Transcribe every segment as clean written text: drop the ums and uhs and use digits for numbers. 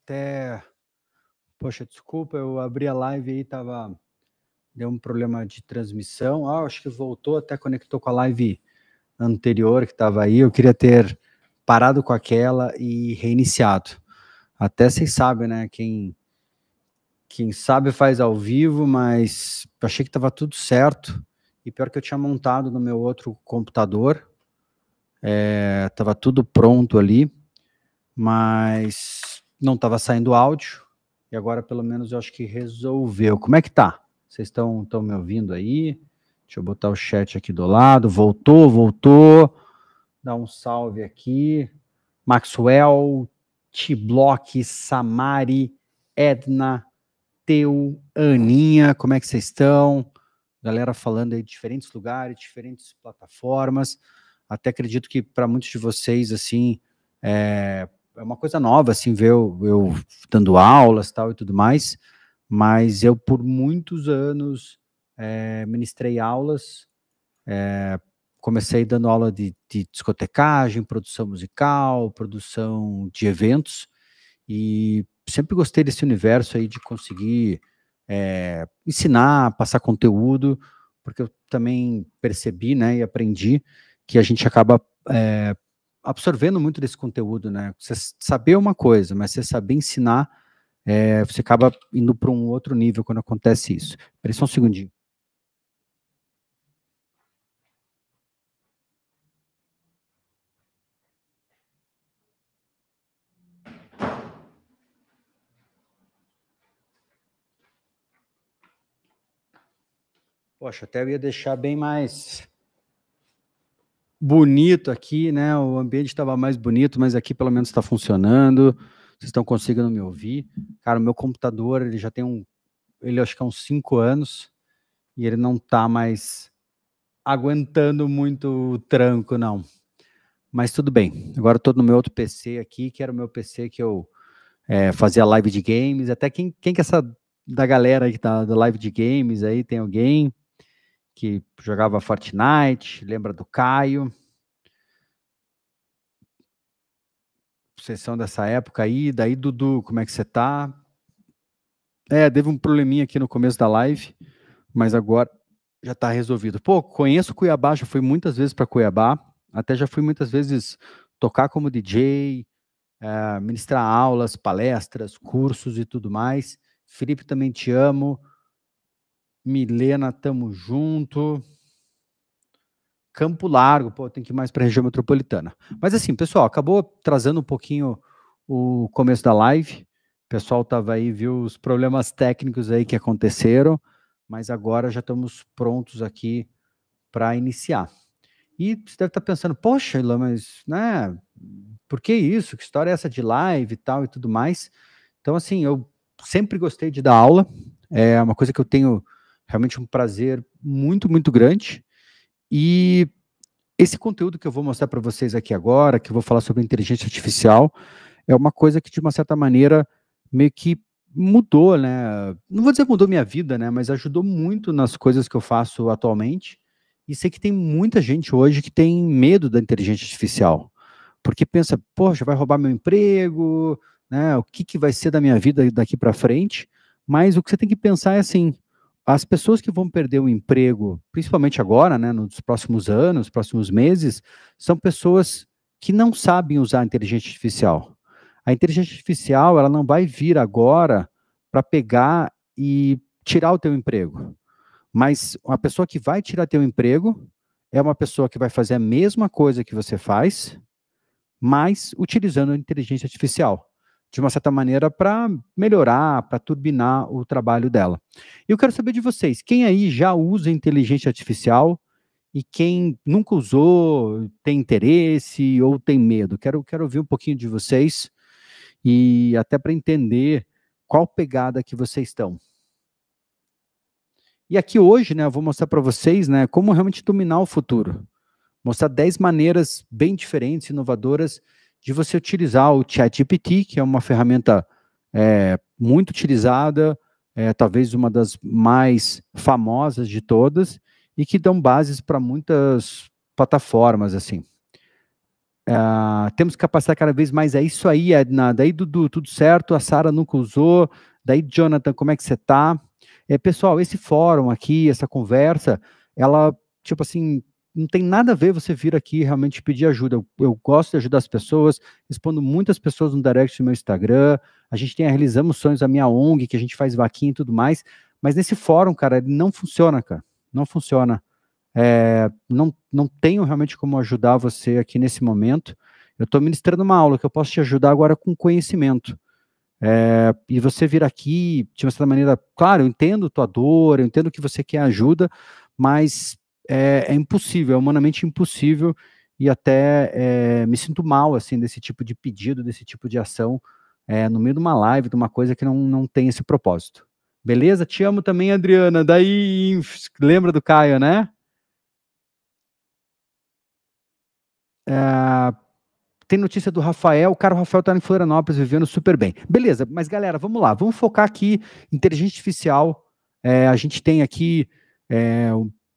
até... Poxa, desculpa, eu abri a live aí, deu um problema de transmissão. Acho que voltou, até conectou com a live anterior que estava aí. Eu queria ter parado com aquela e reiniciado. Até vocês sabem, né? Quem sabe faz ao vivo, mas eu achei que estava tudo certo. E pior que eu tinha montado no meu outro computador. Estava tudo pronto ali, mas não estava saindo áudio. E agora, pelo menos, eu acho que resolveu. Como é que tá? Vocês estão me ouvindo aí? Deixa eu botar o chat aqui do lado. Voltou. Dá um salve aqui. Maxwell, T-Block, Samari, Edna, Teu, Aninha, como é que vocês estão? Galera falando aí de diferentes lugares, diferentes plataformas. Até acredito que para muitos de vocês, assim, é uma coisa nova, assim, ver eu dando aulas tal e tudo mais, mas eu, por muitos anos, ministrei aulas, comecei dando aula de discotecagem, produção musical, produção de eventos, e sempre gostei desse universo aí de conseguir ensinar, passar conteúdo, porque eu também percebi, né, e aprendi que a gente acaba absorvendo muito desse conteúdo, né? Você saber uma coisa, mas você saber ensinar, você acaba indo para um outro nível quando acontece isso. Espera só um segundinho. Poxa, até eu ia deixar bem mais bonito aqui, né? O ambiente estava mais bonito, mas aqui pelo menos está funcionando. Vocês estão conseguindo me ouvir? Cara, o meu computador, ele já tem ele acho que há uns 5 anos, e ele não está mais aguentando muito tranco, não. Mas tudo bem. Agora estou no meu outro PC aqui, que era o meu PC que eu fazia live de games. Até quem que é essa da galera que tá da live de games aí? Tem alguém que jogava Fortnite? Lembra do Caio? Vocês são dessa época aí? Daí, Dudu, como é que você tá? Teve um probleminha aqui no começo da live, mas agora já está resolvido. Pô, conheço Cuiabá, já fui muitas vezes para Cuiabá, até já fui muitas vezes tocar como DJ, ministrar aulas, palestras, cursos e tudo mais. Felipe, também te amo. Milena, tamo junto. Campo Largo, pô, tem que ir mais para a região metropolitana. Mas assim, pessoal, acabou trazendo um pouquinho o começo da live. O pessoal estava aí, viu os problemas técnicos aí que aconteceram, mas agora já estamos prontos aqui para iniciar. E você deve estar pensando, poxa, Ilan, mas, né, por que isso? Que história é essa de live e tal e tudo mais? Então, assim, eu sempre gostei de dar aula, é uma coisa que eu tenho realmente um prazer muito, muito grande, e esse conteúdo que eu vou mostrar para vocês aqui agora, que eu vou falar sobre inteligência artificial, é uma coisa que, de uma certa maneira, meio que mudou, né? Não vou dizer que mudou minha vida, né? Mas ajudou muito nas coisas que eu faço atualmente. E sei que tem muita gente hoje que tem medo da inteligência artificial, porque pensa, poxa, vai roubar meu emprego, né? O que vai ser da minha vida daqui para frente? Mas o que você tem que pensar é assim, as pessoas que vão perder o emprego, principalmente agora, né, nos próximos anos, próximos meses, são pessoas que não sabem usar a inteligência artificial. A inteligência artificial, ela não vai vir agora para pegar e tirar o teu emprego. Mas uma pessoa que vai tirar teu emprego é uma pessoa que vai fazer a mesma coisa que você faz, mas utilizando a inteligência artificial, de uma certa maneira, para melhorar, para turbinar o trabalho dela. Eu quero saber de vocês, quem aí já usa inteligência artificial e quem nunca usou, tem interesse ou tem medo? Quero ouvir um pouquinho de vocês e até para entender qual pegada que vocês estão. E aqui hoje, né, eu vou mostrar para vocês, né, como realmente dominar o futuro. Mostrar 10 maneiras bem diferentes, inovadoras, de você utilizar o ChatGPT, que é uma ferramenta muito utilizada, talvez uma das mais famosas de todas, e que dão bases para muitas plataformas, assim. Temos que capacitar cada vez mais. É isso aí, Edna. Daí, Dudu, tudo certo? A Sara nunca usou. Daí, Jonathan, como é que você tá? Pessoal, esse fórum aqui, essa conversa, ela, tipo assim, não tem nada a ver você vir aqui realmente pedir ajuda. Eu gosto de ajudar as pessoas, respondo muitas pessoas no direct do meu Instagram. A gente tem a Realizamos Sonhos, a minha ONG, que a gente faz vaquinha e tudo mais. Mas nesse fórum, cara, ele não funciona, cara. Não funciona. Não tenho realmente como ajudar você aqui nesse momento. Eu estou ministrando uma aula que eu posso te ajudar agora com conhecimento. E você vir aqui, de uma certa maneira, claro, eu entendo tua dor, eu entendo que você quer ajuda, mas é impossível, é humanamente impossível, e até me sinto mal, assim, desse tipo de pedido, desse tipo de ação, no meio de uma live, de uma coisa que não tem esse propósito. Beleza? Te amo também, Adriana. Daí, lembra do Caio, né? Tem notícia do Rafael, o Rafael tá em Florianópolis vivendo super bem. Beleza, mas galera, vamos lá, vamos focar aqui, inteligência artificial, a gente tem aqui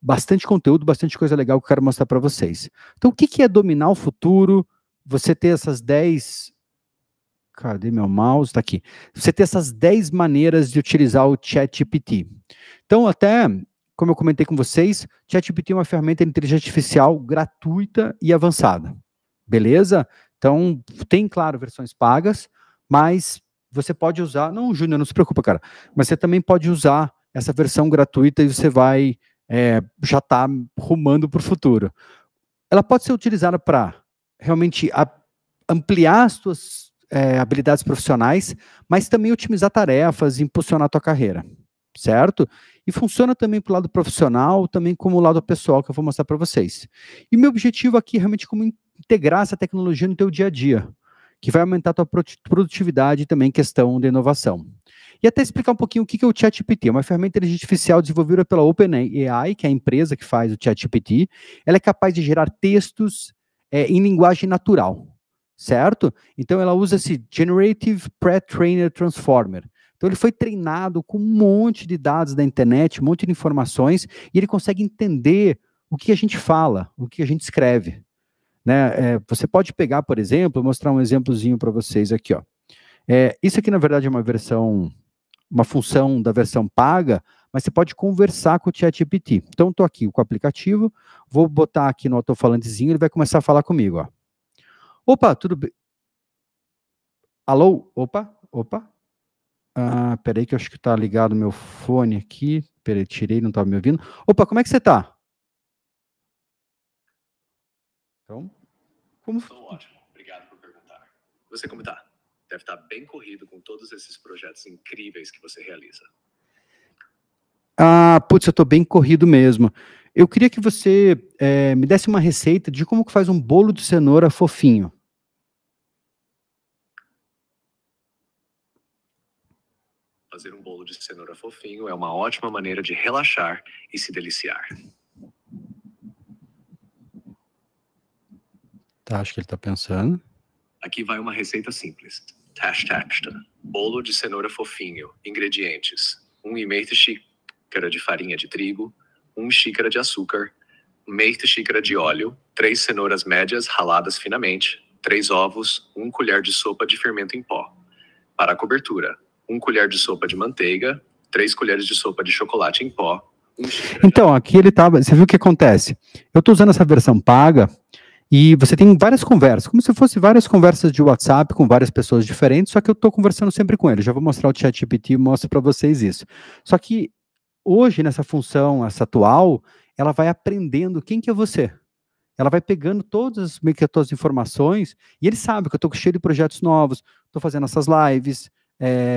bastante conteúdo, bastante coisa legal que eu quero mostrar para vocês. Então, o que é dominar o futuro? Você ter essas 10... Cadê meu mouse? Tá aqui. Você ter essas 10 maneiras de utilizar o ChatGPT. Então, até, como eu comentei com vocês, ChatGPT é uma ferramenta de inteligência artificial gratuita e avançada. Beleza? Então, tem, claro, versões pagas, mas você pode usar... Não, Júnior, não se preocupa, cara. Mas você também pode usar essa versão gratuita e você vai já tá rumando para o futuro. Ela pode ser utilizada para realmente ampliar as suas habilidades profissionais, mas também otimizar tarefas e impulsionar a tua carreira, certo? E funciona também para o lado profissional, também como o lado pessoal, que eu vou mostrar para vocês. E meu objetivo aqui é realmente como integrar essa tecnologia no teu dia a dia, que vai aumentar a tua produtividade e também questão de inovação. E até explicar um pouquinho o que é o ChatGPT. É uma ferramenta de inteligência artificial desenvolvida pela OpenAI, que é a empresa que faz o ChatGPT. Ela é capaz de gerar textos em linguagem natural, certo? Então ela usa esse Generative Pre-trained Transformer. Então ele foi treinado com um monte de dados da internet, um monte de informações, e ele consegue entender o que a gente fala, o que a gente escreve. Né? Você pode pegar, por exemplo, mostrar um exemplozinho para vocês aqui, ó. Isso aqui, na verdade, é uma função da versão paga, mas você pode conversar com o ChatGPT. Então, estou aqui com o aplicativo, vou botar aqui no alto-falantezinho, ele vai começar a falar comigo, ó. Opa, tudo bem? Alô? Opa. Peraí que eu acho que está ligado o meu fone aqui. Peraí, tirei, não estava me ouvindo. Opa, como é que você está? Então, como... Estou ótimo, obrigado por perguntar. Você como está? Deve estar bem corrido com todos esses projetos incríveis que você realiza. Putz, eu estou bem corrido mesmo. Eu queria que você me desse uma receita de como que faz um bolo de cenoura fofinho. Fazer um bolo de cenoura fofinho é uma ótima maneira de relaxar e se deliciar. Tá, acho que ele está pensando. Aqui vai uma receita simples. Tasta. Bolo de cenoura fofinho. Ingredientes: 1,5 xícara de farinha de trigo, 1 xícara de açúcar, meia xícara de óleo, 3 cenouras médias raladas finamente, 3 ovos, 1 colher de sopa de fermento em pó. Para a cobertura, 1 colher de sopa de manteiga, 3 colheres de sopa de chocolate em pó. Então, aqui ele estava... Você viu o que acontece? Eu estou usando essa versão paga e você tem várias conversas, como se fosse várias conversas de WhatsApp com várias pessoas diferentes, só que eu estou conversando sempre com ele. Já vou mostrar o ChatGPT e mostro para vocês isso. Só que hoje, nessa função, essa atual, ela vai aprendendo quem que é você. Ela vai pegando todas meio que as tuas informações e ele sabe que eu estou cheio de projetos novos, estou fazendo essas lives,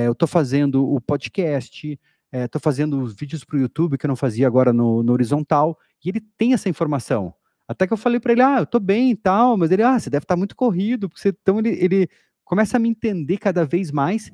eu estou fazendo o podcast, estou fazendo vídeos para o YouTube que eu não fazia agora no horizontal, e ele tem essa informação. Até que eu falei para ele, eu estou bem e tal, mas ele, você deve estar muito corrido, porque então ele começa a me entender cada vez mais,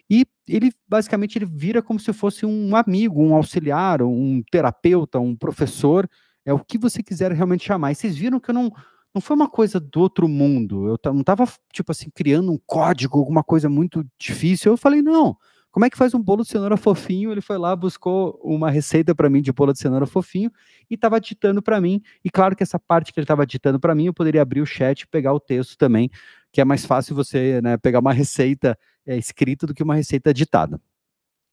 e ele basicamente ele vira como se fosse um amigo, um auxiliar, um terapeuta, um professor, o que você quiser realmente chamar. E vocês viram que eu não foi uma coisa do outro mundo, eu não estava, tipo assim, criando um código, alguma coisa muito difícil. Eu falei, não, Como é que faz um bolo de cenoura fofinho? Ele foi lá, buscou uma receita para mim de bolo de cenoura fofinho e estava ditando para mim. E claro que essa parte que ele estava ditando para mim, eu poderia abrir o chat e pegar o texto também, que é mais fácil você, né, pegar uma receita escrita do que uma receita ditada.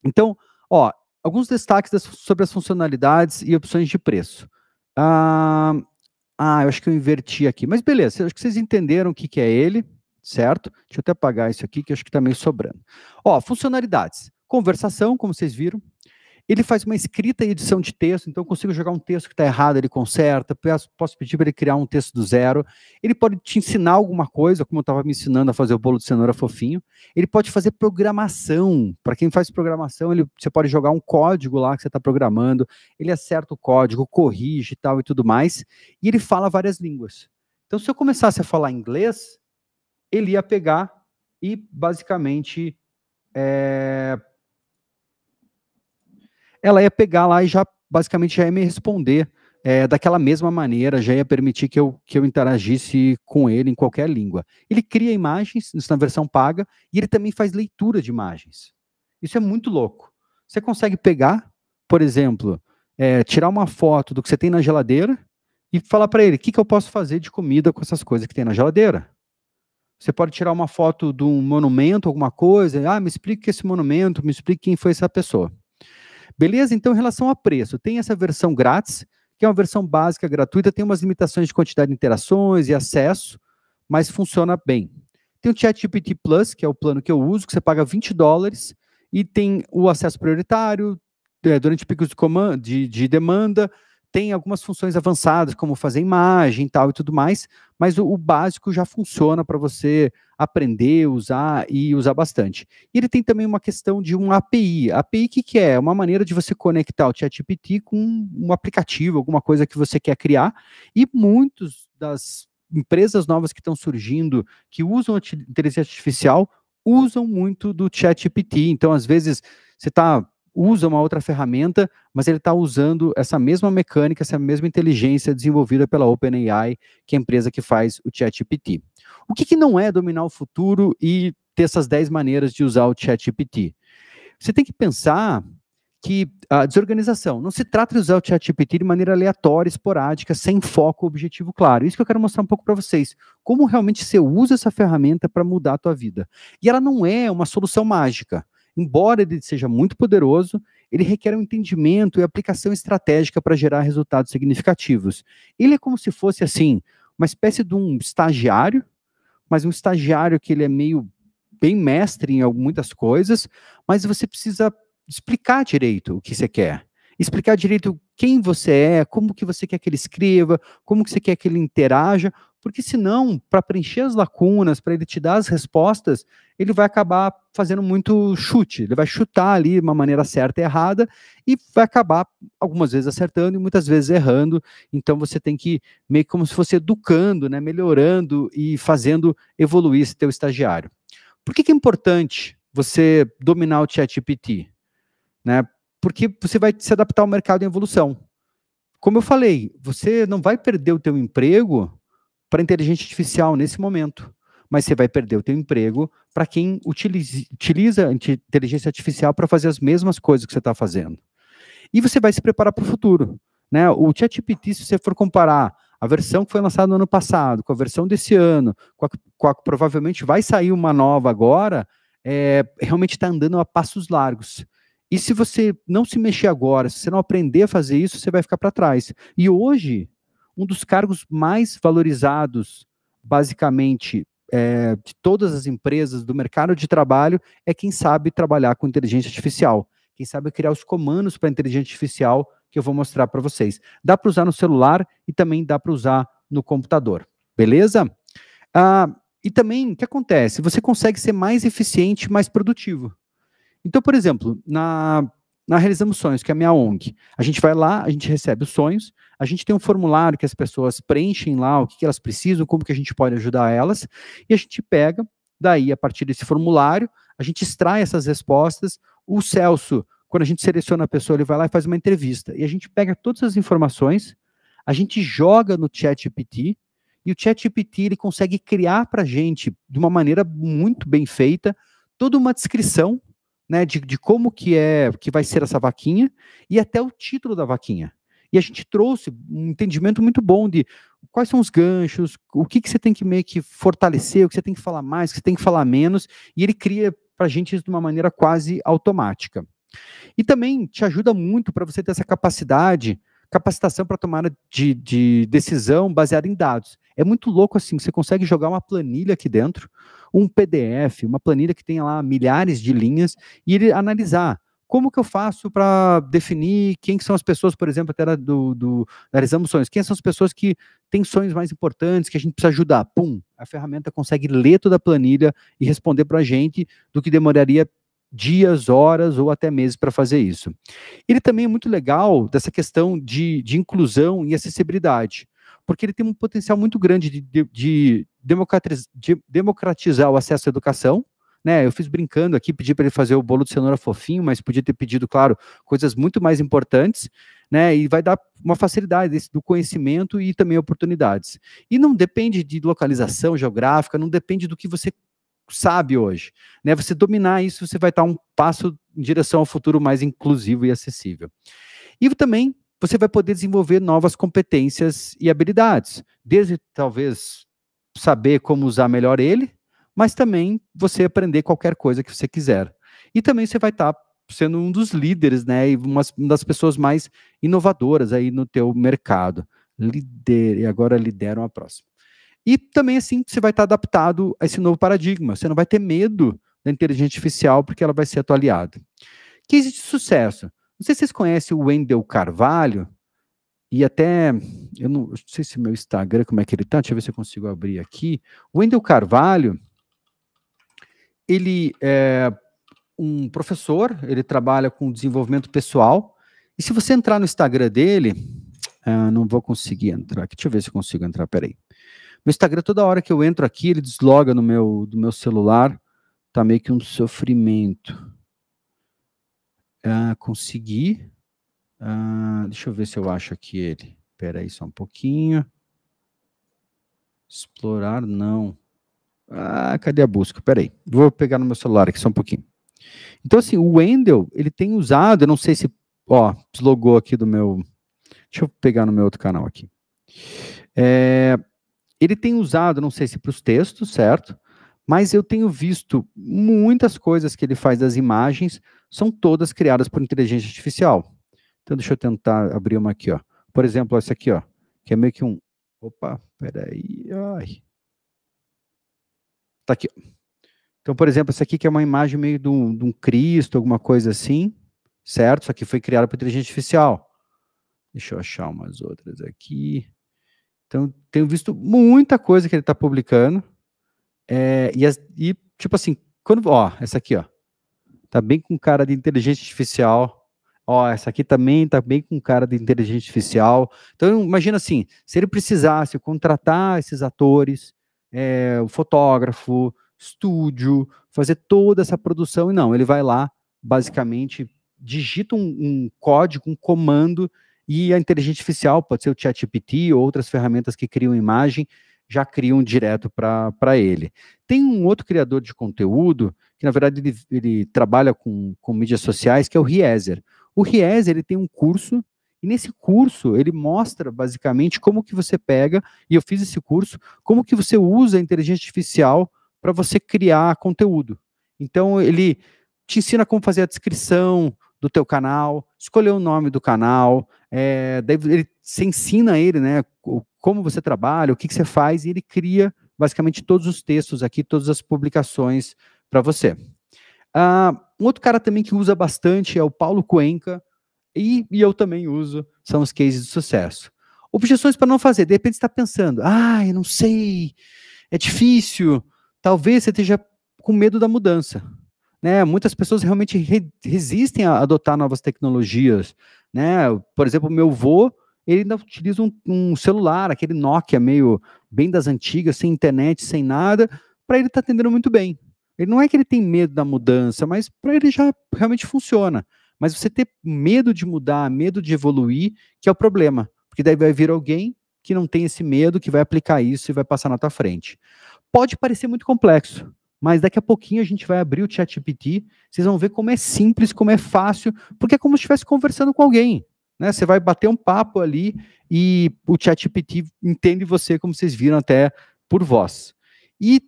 Então, ó, alguns destaques sobre as funcionalidades e opções de preço. Eu acho que eu inverti aqui, mas beleza, acho que vocês entenderam o que é ele, certo? Deixa eu até apagar isso aqui, que eu acho que está meio sobrando. Ó, funcionalidades. Conversação, como vocês viram. Ele faz uma escrita e edição de texto, então eu consigo jogar um texto que está errado, ele conserta, posso pedir para ele criar um texto do zero. Ele pode te ensinar alguma coisa, como eu estava me ensinando a fazer o bolo de cenoura fofinho. Ele pode fazer programação. Para quem faz programação, você pode jogar um código lá que você está programando, ele acerta o código, corrige e tal e tudo mais. E ele fala várias línguas. Então, se eu começasse a falar inglês, ele ia pegar e, basicamente, ela ia pegar lá e já, basicamente, já ia me responder daquela mesma maneira, já ia permitir que eu interagisse com ele em qualquer língua. Ele cria imagens, isso na versão paga, e ele também faz leitura de imagens. Isso é muito louco. Você consegue pegar, por exemplo, tirar uma foto do que você tem na geladeira e falar para ele, o que eu posso fazer de comida com essas coisas que tem na geladeira? Você pode tirar uma foto de um monumento, alguma coisa, me explique esse monumento, me explique quem foi essa pessoa. Beleza? Então, em relação a preço, tem essa versão grátis, que é uma versão básica, gratuita, tem umas limitações de quantidade de interações e acesso, mas funciona bem. Tem o ChatGPT Plus, que é o plano que eu uso, que você paga $20, e tem o acesso prioritário, durante picos de demanda, tem algumas funções avançadas, como fazer imagem e tal e tudo mais, mas o básico já funciona para você aprender, usar e usar bastante. E ele tem também uma questão de uma API. A API, o que é? É uma maneira de você conectar o ChatGPT com um aplicativo, alguma coisa que você quer criar, e muitas das empresas novas que estão surgindo, que usam a inteligência artificial, usam muito do ChatGPT. Então, às vezes, você usa uma outra ferramenta, mas ele está usando essa mesma mecânica, essa mesma inteligência desenvolvida pela OpenAI, que é a empresa que faz o ChatGPT. O que não é dominar o futuro e ter essas 10 maneiras de usar o ChatGPT? Você tem que pensar que a desorganização, não se trata de usar o ChatGPT de maneira aleatória, esporádica, sem foco, objetivo claro. Isso que eu quero mostrar um pouco para vocês. Como realmente você usa essa ferramenta para mudar a tua vida. E ela não é uma solução mágica. Embora ele seja muito poderoso, ele requer um entendimento e aplicação estratégica para gerar resultados significativos. Ele é como se fosse, assim, uma espécie de um estagiário, mas um estagiário que ele é meio bem mestre em muitas coisas, mas você precisa explicar direito o que você quer. Explicar direito quem você é, como que você quer que ele escreva, como que você quer que ele interaja, porque senão, para preencher as lacunas, para ele te dar as respostas, ele vai acabar fazendo muito chute, ele vai chutar ali de uma maneira certa e errada, e vai acabar algumas vezes acertando e muitas vezes errando, então você tem que meio como se fosse educando, né, melhorando e fazendo evoluir esse teu estagiário. Por que é importante você dominar o ChatGPT? Né? Porque você vai se adaptar ao mercado em evolução. Como eu falei, você não vai perder o teu emprego para a inteligência artificial nesse momento, mas você vai perder o teu emprego para quem utiliza a inteligência artificial para fazer as mesmas coisas que você está fazendo. E você vai se preparar para o futuro. Né? O ChatGPT, se você for comparar a versão que foi lançada no ano passado, com a versão desse ano, provavelmente vai sair uma nova agora, realmente está andando a passos largos. E se você não se mexer agora, se você não aprender a fazer isso, você vai ficar para trás. E hoje, um dos cargos mais valorizados, basicamente, de todas as empresas do mercado de trabalho, é quem sabe trabalhar com inteligência artificial. Quem sabe criar os comandos para inteligência artificial, que eu vou mostrar para vocês. Dá para usar no celular e também dá para usar no computador. Beleza? E também, o que acontece? Você consegue ser mais eficiente e mais produtivo. Então, por exemplo, na Realizamos Sonhos, que é a minha ONG, a gente vai lá, a gente recebe os sonhos, a gente tem um formulário que as pessoas preenchem lá, o que elas precisam, como que a gente pode ajudar elas, e a gente pega, daí, a partir desse formulário, a gente extrai essas respostas, o Celso, quando a gente seleciona a pessoa, ele vai lá e faz uma entrevista, e a gente pega todas as informações, a gente joga no ChatGPT, e o ChatGPT, ele consegue criar para a gente, de uma maneira muito bem feita, toda uma descrição né, de como que vai ser essa vaquinha e até o título da vaquinha. E a gente trouxe um entendimento muito bom de quais são os ganchos, o que você tem que meio que fortalecer, o que você tem que falar mais, o que você tem que falar menos, e ele cria para a gente isso de uma maneira quase automática. E também te ajuda muito para você ter essa capacitação para tomada de decisão baseada em dados. É muito louco assim, você consegue jogar uma planilha aqui dentro, um PDF, uma planilha que tenha lá milhares de linhas, e ele analisar como que eu faço para definir quem são as pessoas, por exemplo, até das sonhos, quem são as pessoas que têm sonhos mais importantes, que a gente precisa ajudar. Pum, a ferramenta consegue ler toda a planilha e responder para a gente do que demoraria dias, horas ou até meses para fazer isso. Ele também é muito legal dessa questão de inclusão e acessibilidade, porque ele tem um potencial muito grande de democratizar o acesso à educação, né? Eu fiz brincando aqui, pedi para ele fazer o bolo de cenoura fofinho, mas podia ter pedido, claro, coisas muito mais importantes, né? E vai dar uma facilidade do conhecimento e também oportunidades. E não depende de localização geográfica, não depende do que você sabe hoje, né? Você dominar isso, você vai estar um passo em direção ao futuro mais inclusivo e acessível. E também você vai poder desenvolver novas competências e habilidades, desde talvez saber como usar melhor ele, mas também você aprender qualquer coisa que você quiser. E também você vai estar sendo um dos líderes, né, e uma das pessoas mais inovadoras aí no teu mercado. E agora lideram a próxima. E também assim você vai estar adaptado a esse novo paradigma. Você não vai ter medo da inteligência artificial porque ela vai ser a tua aliada. Case de sucesso. Não sei se vocês conhecem o Wendel Carvalho, e até, eu não sei se meu Instagram, como é que ele está, deixa eu ver se eu consigo abrir aqui. O Wendel Carvalho, ele é um professor, ele trabalha com desenvolvimento pessoal, e se você entrar no Instagram dele, não vou conseguir entrar aqui, deixa eu ver se eu consigo entrar, peraí. Meu Instagram, toda hora que eu entro aqui, ele desloga do meu celular, tá meio que um sofrimento. Consegui. Deixa eu ver se eu acho aqui ele. Espera aí só um pouquinho. Explorar, não. Cadê a busca? Espera aí. Vou pegar no meu celular aqui só um pouquinho. Então, assim, o Wendel, ele tem usado, eu não sei se... deslogou aqui do meu... Deixa eu pegar no meu outro canal aqui. Ele tem usado, não sei se para os textos, certo? Mas eu tenho visto muitas coisas que ele faz das imagens, são todas criadas por inteligência artificial. Então, deixa eu tentar abrir uma aqui, ó. Por exemplo, essa aqui, ó, que é meio que um... Opa, peraí, ai. Tá aqui, ó. Então, por exemplo, essa aqui que é uma imagem meio de um Cristo, alguma coisa assim, certo? Isso aqui foi criado por inteligência artificial. Deixa eu achar umas outras aqui. Então, tenho visto muita coisa que ele está publicando. E, tipo assim, essa aqui, ó. Tá bem com cara de inteligência artificial. Essa aqui também tá bem com cara de inteligência artificial. Então, imagina assim, se ele precisasse contratar esses atores, o fotógrafo, estúdio, fazer toda essa produção, e não, ele vai lá, basicamente, digita um código, um comando, e a inteligência artificial, pode ser o ChatGPT ou outras ferramentas que criam imagem, já criam direto para ele. Tem um outro criador de conteúdo, que na verdade ele trabalha com mídias sociais, que é o Riezer. O Riezer, ele tem um curso, e nesse curso ele mostra basicamente como que você pega, e eu fiz esse curso, como que você usa a inteligência artificial para você criar conteúdo. Então ele te ensina como fazer a descrição do teu canal, escolher o nome do canal, daí você ensina ele, né, como você trabalha, o que você faz, e ele cria basicamente todos os textos aqui, todas as publicações para você. Um outro cara também que usa bastante é o Paulo Cuenca, e eu também uso, são os cases de sucesso. Objeções para não fazer, de repente você está pensando, eu não sei, é difícil, talvez você esteja com medo da mudança. Né, muitas pessoas realmente resistem a adotar novas tecnologias, né? Por exemplo, meu avô, ele ainda utiliza um celular, aquele Nokia meio bem das antigas, sem internet, sem nada, para ele estar atendendo muito bem. Ele não é que ele tem medo da mudança, mas para ele já realmente funciona. Mas você ter medo de mudar, medo de evoluir, que é o problema, porque daí vai vir alguém que não tem esse medo, que vai aplicar isso e vai passar na tua frente. Pode parecer muito complexo, mas daqui a pouquinho a gente vai abrir o ChatGPT, vocês vão ver como é simples, como é fácil, porque é como se estivesse conversando com alguém, né? Você vai bater um papo ali e o ChatGPT entende você, como vocês viram até por voz. E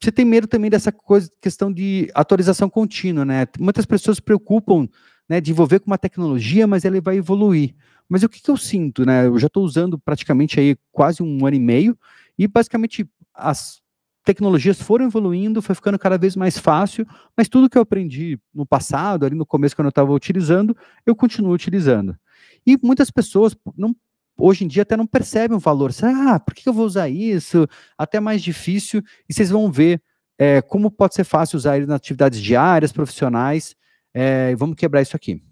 você tem medo também dessa questão de atualização contínua, né? Muitas pessoas se preocupam, né, de envolver com uma tecnologia, mas ela vai evoluir. Mas o que eu sinto, né? Eu já estou usando praticamente aí quase 1 ano e meio, e basicamente as tecnologias foram evoluindo, foi ficando cada vez mais fácil, mas tudo que eu aprendi no passado, ali no começo, quando eu estava utilizando, eu continuo utilizando. E muitas pessoas hoje em dia até não percebem o valor. Por que eu vou usar isso? Até mais difícil, e vocês vão ver como pode ser fácil usar ele nas atividades diárias, profissionais, e vamos quebrar isso aqui.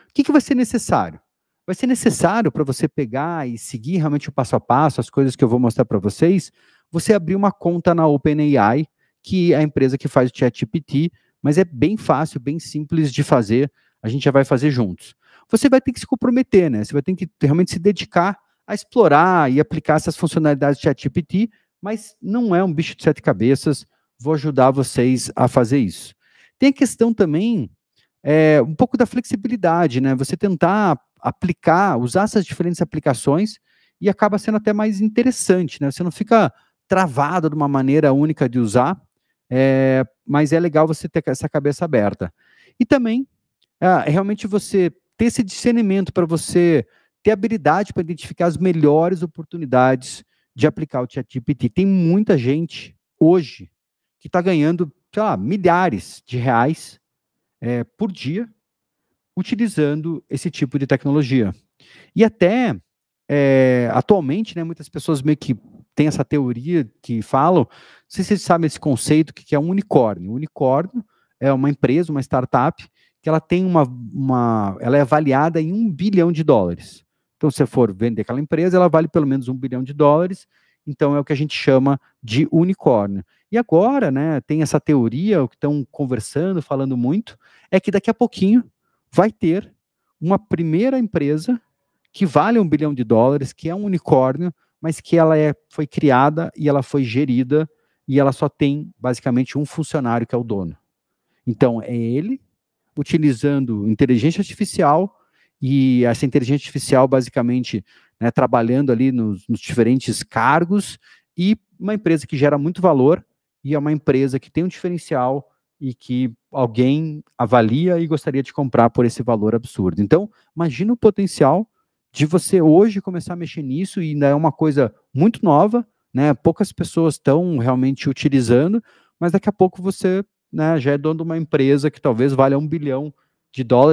O que vai ser necessário? Vai ser necessário para você pegar e seguir realmente o passo a passo, as coisas que eu vou mostrar para vocês, você abrir uma conta na OpenAI, que é a empresa que faz o ChatGPT, mas é bem fácil, bem simples de fazer, a gente já vai fazer juntos. Você vai ter que se comprometer, né? Você vai ter que realmente se dedicar a explorar e aplicar essas funcionalidades do ChatGPT, mas não é um bicho de 7 cabeças, vou ajudar vocês a fazer isso. Tem a questão também, um pouco da flexibilidade, né? Você tentar aplicar, usar essas diferentes aplicações e acaba sendo até mais interessante, né? Você não fica travado de uma maneira única de usar, mas é legal você ter essa cabeça aberta. E também, realmente você ter esse discernimento para você ter habilidade para identificar as melhores oportunidades de aplicar o ChatGPT. Tem muita gente hoje que está ganhando, sei lá, milhares de reais por dia utilizando esse tipo de tecnologia. E até, atualmente, né, muitas pessoas meio que têm essa teoria que falam, não sei se vocês sabem esse conceito, que é um unicórnio. O unicórnio é uma empresa, uma startup, que ela tem ela é avaliada em $1 bilhão. Então, se você for vender aquela empresa, ela vale pelo menos $1 bilhão, então é o que a gente chama de unicórnio. E agora, né, tem essa teoria, o que estão conversando, falando muito, é que daqui a pouquinho vai ter uma primeira empresa que vale $1 bilhão, que é um unicórnio, mas que ela foi criada e ela foi gerida e ela só tem basicamente um funcionário que é o dono. Então, é ele utilizando inteligência artificial, e essa inteligência artificial basicamente, né, trabalhando ali nos diferentes cargos, e uma empresa que gera muito valor, e é uma empresa que tem um diferencial e que alguém avalia e gostaria de comprar por esse valor absurdo. Então, imagina o potencial de você hoje começar a mexer nisso, e ainda é uma coisa muito nova, né, poucas pessoas estão realmente utilizando, mas daqui a pouco você, né, já é dono de uma empresa que talvez valha $1 bilhão,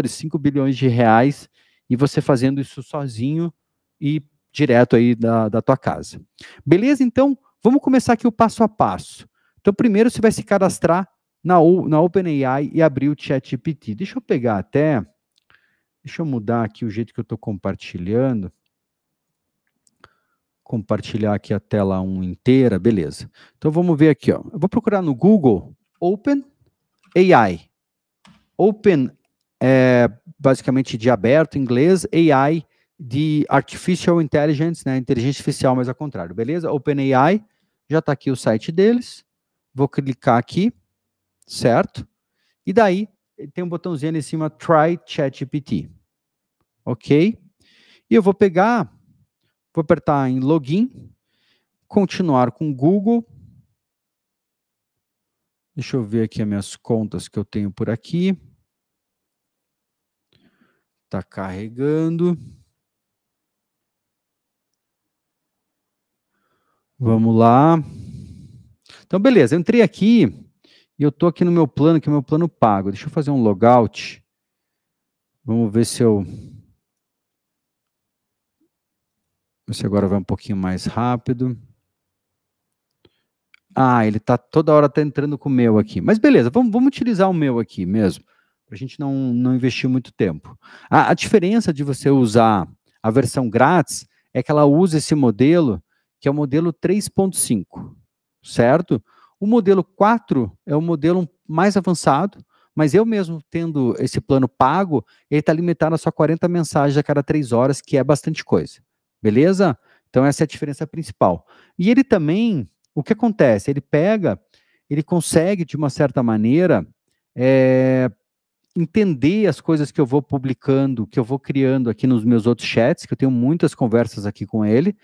5 bilhões de reais, e você fazendo isso sozinho e direto aí da tua casa. Beleza? Então, vamos começar aqui o passo a passo. Então, primeiro você vai se cadastrar na OpenAI e abrir o ChatGPT. Deixa eu mudar aqui o jeito que eu estou compartilhando. Compartilhar aqui a tela 1 inteira, beleza. Então, vamos ver aqui, ó. Eu vou procurar no Google OpenAI. Open é basicamente de aberto em inglês, AI de Artificial Intelligence, né, inteligência artificial, mas ao contrário, beleza? OpenAI, já está aqui o site deles, vou clicar aqui, certo? E daí, tem um botãozinho ali em cima, Try ChatGPT, ok? E eu vou apertar em Login, continuar com Google, deixa eu ver aqui as minhas contas que eu tenho por aqui. Está carregando. Vamos lá. Então, beleza. Eu entrei aqui e eu estou aqui no meu plano, que é o meu plano pago. Deixa eu fazer um logout. Vamos ver se agora vai um pouquinho mais rápido. Ele está toda hora entrando com o meu aqui. Mas beleza, vamos utilizar o meu aqui mesmo, para a gente não investir muito tempo. A diferença de você usar a versão grátis é que ela usa esse modelo, que é o modelo 3.5, certo? O modelo 4 é o modelo mais avançado, mas eu mesmo tendo esse plano pago, ele está limitado a só 40 mensagens a cada 3 horas, que é bastante coisa. Beleza? Então essa é a diferença principal. E ele também, o que acontece? Ele ele consegue, de uma certa maneira, entender as coisas que eu vou publicando, que eu vou criando aqui nos meus outros chats, que eu tenho muitas conversas aqui com ele,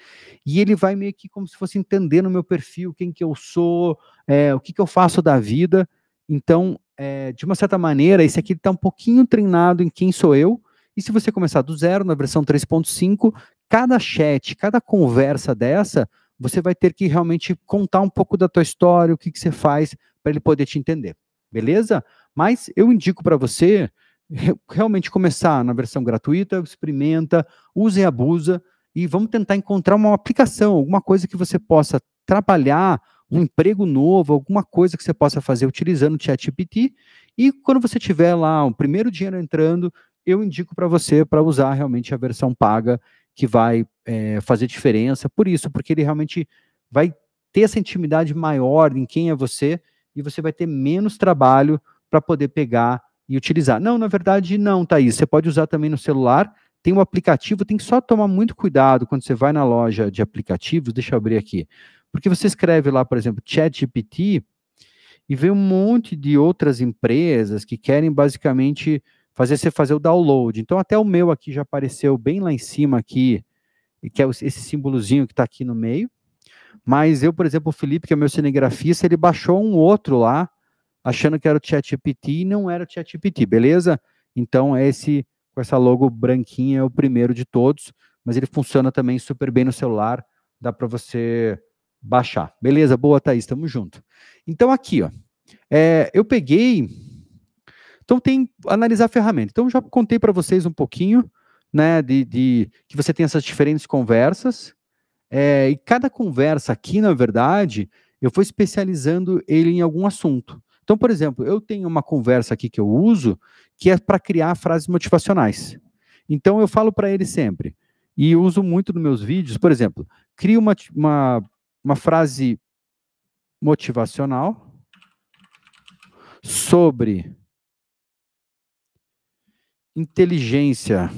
e ele vai meio que como se fosse entender no meu perfil, quem que eu sou, o que que eu faço da vida. Então, de uma certa maneira, esse aqui está um pouquinho treinado em quem sou eu, e se você começar do zero, na versão 3.5, cada chat, cada conversa dessa, você vai ter que realmente contar um pouco da tua história, o que que você faz, para ele poder te entender. Beleza? Mas eu indico para você realmente começar na versão gratuita, experimenta, usa e abusa, e vamos tentar encontrar uma aplicação, alguma coisa que você possa trabalhar, um emprego novo, alguma coisa que você possa fazer utilizando o ChatGPT, e quando você tiver lá o primeiro dinheiro entrando, eu indico para você para usar realmente a versão paga, que vai fazer diferença, porque ele realmente vai ter essa intimidade maior em quem é você, e você vai ter menos trabalho para poder pegar e utilizar. Não, na verdade, não, Thaís. Você pode usar também no celular. Tem um aplicativo, tem que só tomar muito cuidado quando você vai na loja de aplicativos. Deixa eu abrir aqui. Porque você escreve lá, por exemplo, ChatGPT, e vem um monte de outras empresas que querem basicamente fazer você fazer o download. Então, até o meu aqui já apareceu bem lá em cima aqui, que é esse símbolozinho que está aqui no meio. Mas eu, por exemplo, o Felipe, que é meu cinegrafista, ele baixou um outro lá, achando que era o ChatGPT, e não era o ChatGPT, beleza? Então, esse, com essa logo branquinha, é o primeiro de todos, mas ele funciona também super bem no celular, dá para você baixar. Beleza? Boa, Thaís, tamo junto. Então, aqui, ó, eu peguei... Então, tem analisar a ferramenta. Então, já contei para vocês um pouquinho, né, que você tem essas diferentes conversas, e cada conversa aqui, na verdade, eu vou especializando ele em algum assunto. Então, por exemplo, eu tenho uma conversa aqui que eu uso, que é para criar frases motivacionais. Então, eu falo para ele sempre, e uso muito nos meus vídeos, por exemplo, crio uma frase motivacional sobre inteligência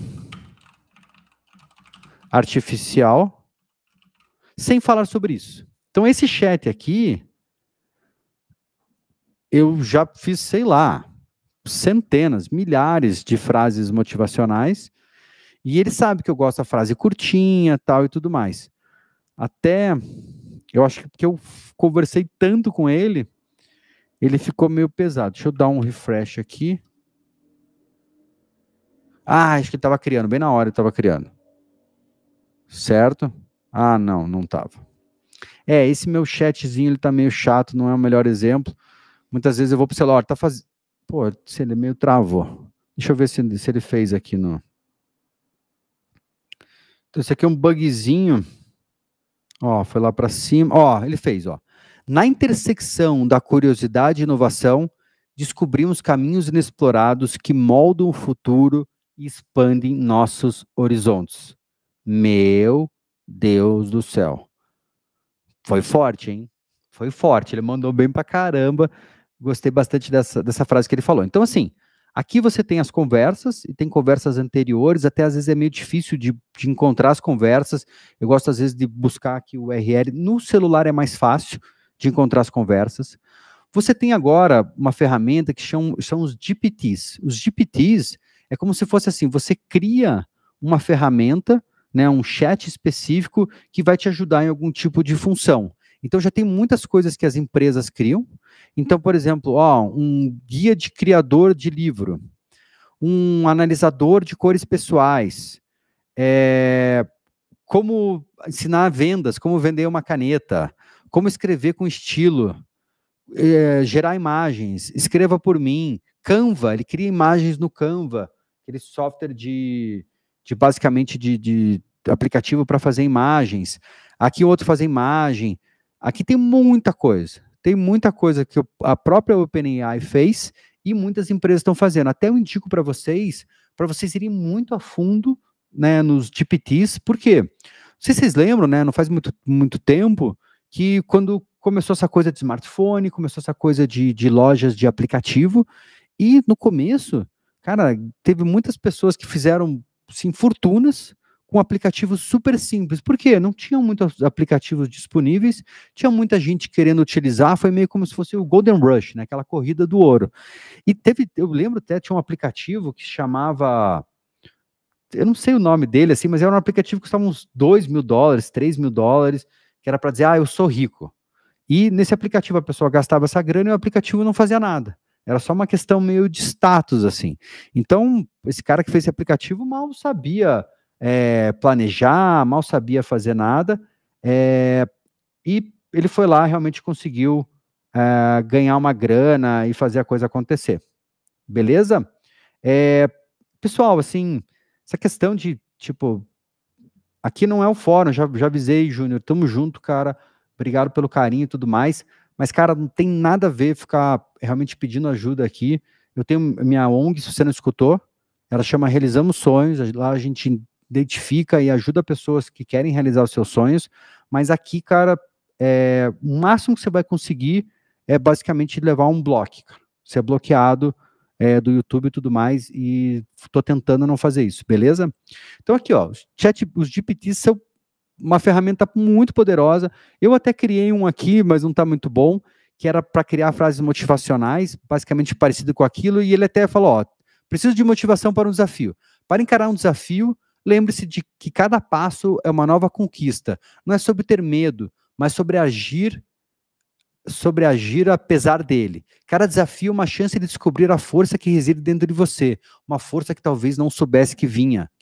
artificial, sem falar sobre isso. Então, esse chat aqui, eu já fiz, sei lá, centenas, milhares de frases motivacionais, e ele sabe que eu gosto da frase curtinha, tal, e tudo mais. Até, eu acho que eu conversei tanto com ele, ele ficou meio pesado. Deixa eu dar um refresh aqui. Ah, acho que ele estava criando, bem na hora ele estava criando. Certo? Ah, não estava. Esse meu chatzinho, ele tá meio chato, não é o melhor exemplo. Muitas vezes eu vou pro celular, tá fazendo... Pô, se ele meio travou. Deixa eu ver se ele fez aqui no... Então, esse aqui é um bugzinho. Ó, foi lá para cima. Ó, ele fez, ó. Na intersecção da curiosidade e inovação, descobrimos caminhos inexplorados que moldam o futuro e expandem nossos horizontes. Meu Deus do céu. Foi forte, hein? Foi forte. Ele mandou bem pra caramba. Gostei bastante dessa frase que ele falou. Então, assim, aqui você tem as conversas, e tem conversas anteriores, até às vezes é meio difícil de encontrar as conversas. Eu gosto, às vezes, de buscar aqui o URL. No celular é mais fácil de encontrar as conversas. Você tem agora uma ferramenta que são os GPTs. Os GPTs é como se fosse assim, você cria uma ferramenta, né, um chat específico que vai te ajudar em algum tipo de função. Então, já tem muitas coisas que as empresas criam. Então, por exemplo, um guia de criador de livro, um analisador de cores pessoais, como ensinar vendas, como vender uma caneta, como escrever com estilo, gerar imagens, escreva por mim, Canva, ele cria imagens no Canva, aquele software basicamente de aplicativo para fazer imagens, aqui outro fazer imagem, aqui tem muita coisa que a própria OpenAI fez e muitas empresas estão fazendo. Até eu indico para vocês irem muito a fundo, né, nos GPTs, porque, não sei se vocês lembram, né, não faz muito tempo, que quando começou essa coisa de smartphone, começou essa coisa de lojas de aplicativo, e no começo, cara, teve muitas pessoas que fizeram, sim, fortunas com um aplicativo super simples. Por quê? Não tinham muitos aplicativos disponíveis, tinha muita gente querendo utilizar, foi meio como se fosse o Golden Rush, né? Aquela corrida do ouro. E eu lembro até, tinha um aplicativo que chamava, eu não sei o nome dele, assim, mas era um aplicativo que custava uns $2.000, $3.000, que era para dizer, eu sou rico. E nesse aplicativo a pessoa gastava essa grana e o aplicativo não fazia nada. Era só uma questão meio de status, assim. Então, esse cara que fez esse aplicativo mal sabia planejar, mal sabia fazer nada, e ele foi lá, realmente conseguiu ganhar uma grana e fazer a coisa acontecer. Beleza? Pessoal, assim, essa questão de, tipo, aqui não é o fórum, já avisei, Júnior, tamo junto, cara, obrigado pelo carinho e tudo mais, mas, cara, não tem nada a ver ficar realmente pedindo ajuda aqui. Eu tenho minha ONG, se você não escutou, ela chama Realizamos Sonhos, lá a gente identifica e ajuda pessoas que querem realizar os seus sonhos, mas aqui, cara, o máximo que você vai conseguir é basicamente levar um bloco, cara. Ser bloqueado do YouTube e tudo mais, e tô tentando não fazer isso, beleza? Então aqui, ó, os GPTs são uma ferramenta muito poderosa. Eu até criei um aqui, mas não está muito bom, que era para criar frases motivacionais, basicamente parecido com aquilo, e ele até falou, ó, preciso de motivação para um desafio. Para encarar um desafio, lembre-se de que cada passo é uma nova conquista. Não é sobre ter medo, mas sobre agir apesar dele. Cada desafio é uma chance de descobrir a força que reside dentro de você, uma força que talvez não soubesse que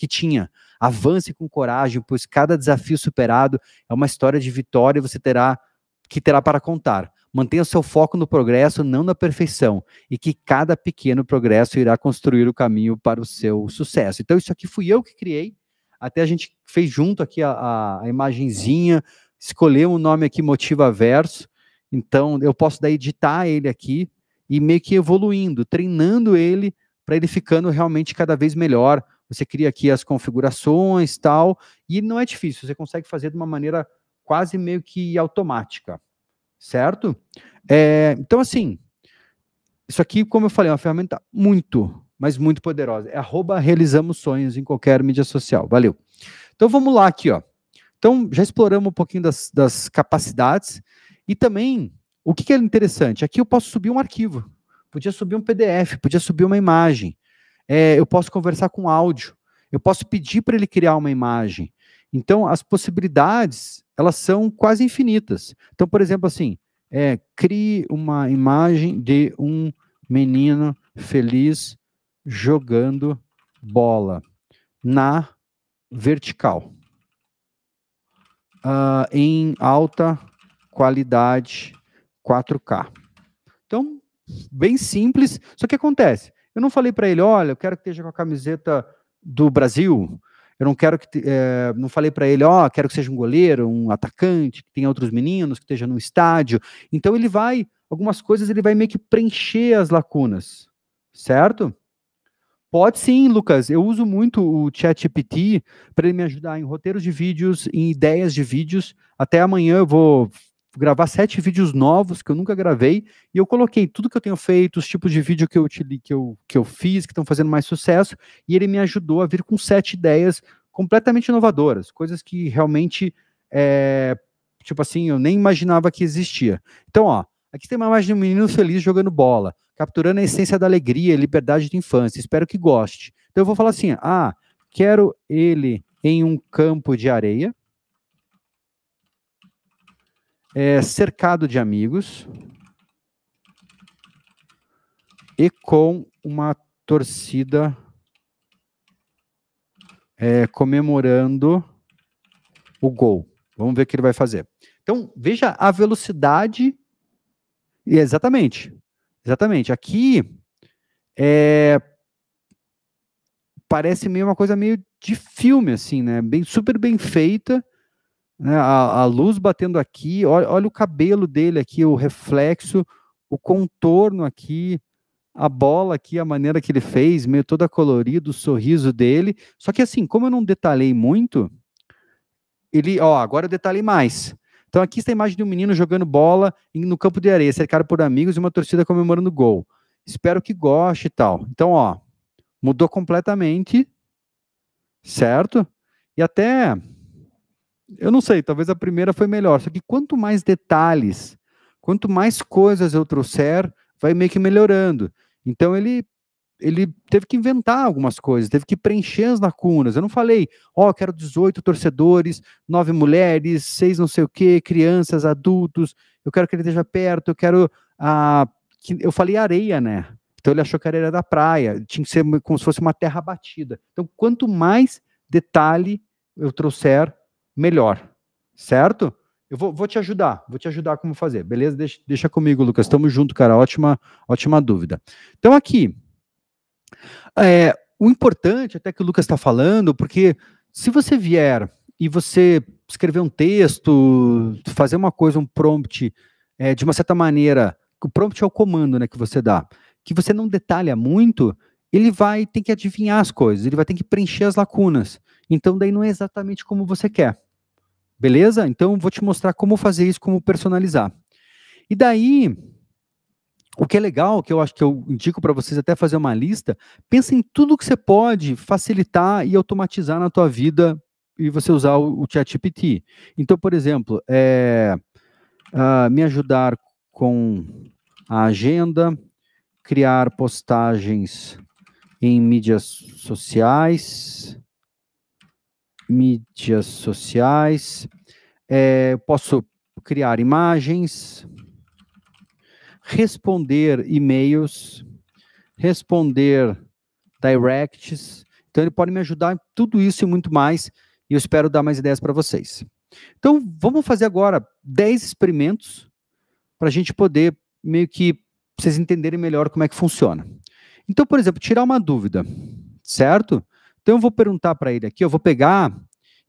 tinha. Avance com coragem, pois cada desafio superado é uma história de vitória você terá para contar. Mantenha o seu foco no progresso, não na perfeição, e que cada pequeno progresso irá construir o caminho para o seu sucesso. Então isso aqui fui eu que criei, até a gente fez junto aqui a imagenzinha, escolheu um nome aqui, Motiva Verso. Então, eu posso daí editar ele aqui e meio que evoluindo, treinando ele para ele ficando realmente cada vez melhor. Você cria aqui as configurações e tal, e não é difícil, você consegue fazer de uma maneira quase meio que automática, certo? Então, assim, isso aqui, como eu falei, é uma ferramenta muito, mas muito poderosa. É @realizamos sonhos em qualquer mídia social. Valeu. Então, vamos lá aqui, ó. Então, já exploramos um pouquinho das capacidades. E também, o que é interessante? Aqui eu posso subir um arquivo, podia subir um PDF, podia subir uma imagem, eu posso conversar com áudio, eu posso pedir para ele criar uma imagem. Então, as possibilidades, elas são quase infinitas. Então, por exemplo, assim, crie uma imagem de um menino feliz jogando bola na vertical, em alta qualidade 4K. Então, bem simples, só que acontece, eu não falei para ele, olha, eu quero que esteja com a camiseta do Brasil, eu não quero que, não falei para ele, quero que seja um goleiro, um atacante, que tenha outros meninos, que esteja no estádio. Então ele vai, algumas coisas ele vai meio que preencher as lacunas, certo? Pode sim, Lucas. Eu uso muito o ChatGPT para ele me ajudar em roteiros de vídeos, em ideias de vídeos. Até amanhã eu vou gravar 7 vídeos novos que eu nunca gravei, e eu coloquei tudo que eu tenho feito, os tipos de vídeo que eu fiz, que estão fazendo mais sucesso, e ele me ajudou a vir com 7 ideias completamente inovadoras, coisas que realmente, tipo assim, eu nem imaginava que existia. Então, ó, aqui tem uma imagem de um menino feliz jogando bola, capturando a essência da alegria e liberdade de infância. Espero que goste. Então eu vou falar assim, quero ele em um campo de areia, cercado de amigos e com uma torcida comemorando o gol. Vamos ver o que ele vai fazer. Então, veja a velocidade. Exatamente. Aqui parece meio uma coisa meio de filme, assim, né? Super bem feita, né? A luz batendo aqui, olha o cabelo dele aqui, o reflexo, o contorno aqui, a bola aqui, a maneira que ele fez, meio toda colorida, o sorriso dele. Só que assim, como eu não detalhei muito, agora eu detalhei mais. Então aqui está a imagem de um menino jogando bola no campo de areia, cercado por amigos e uma torcida comemorando o gol. Espero que goste e tal. Então, mudou completamente, certo? E até, eu não sei, talvez a primeira foi melhor, só que quanto mais detalhes, quanto mais coisas eu trouxer, vai meio que melhorando. Então ele teve que inventar algumas coisas, teve que preencher as lacunas. Eu não falei, ó, quero 18 torcedores, 9 mulheres, 6 não sei o quê, crianças, adultos, eu quero que ele esteja perto, eu quero... eu falei areia, né? Então ele achou que era areia da praia, tinha que ser como se fosse uma terra batida. Então, quanto mais detalhe eu trouxer, melhor, certo? Eu vou te ajudar como fazer, beleza? Deixa comigo, Lucas, estamos juntos, cara, ótima dúvida. Então aqui, o importante até que o Lucas está falando, porque se você vier e você escrever um texto, fazer uma coisa, um prompt, de uma certa maneira, o prompt é o comando, né, que você dá, que você não detalha muito, ele vai ter que adivinhar as coisas, ele vai ter que preencher as lacunas. Então daí não é exatamente como você quer. Beleza? Então eu vou te mostrar como fazer isso, como personalizar. E daí, o que é legal, que eu acho que eu indico para vocês até fazer uma lista, pensa em tudo que você pode facilitar e automatizar na tua vida e você usar o ChatGPT. Então, por exemplo, me ajudar com a agenda, criar postagens em mídias sociais, posso criar imagens, responder e-mails, responder directs. Então, ele pode me ajudar em tudo isso e muito mais, e eu espero dar mais ideias para vocês. Então, vamos fazer agora 10 experimentos para a gente poder, meio que, vocês entenderem melhor como é que funciona. Então, por exemplo, tirar uma dúvida, certo? Então, eu vou perguntar para ele aqui, eu vou pegar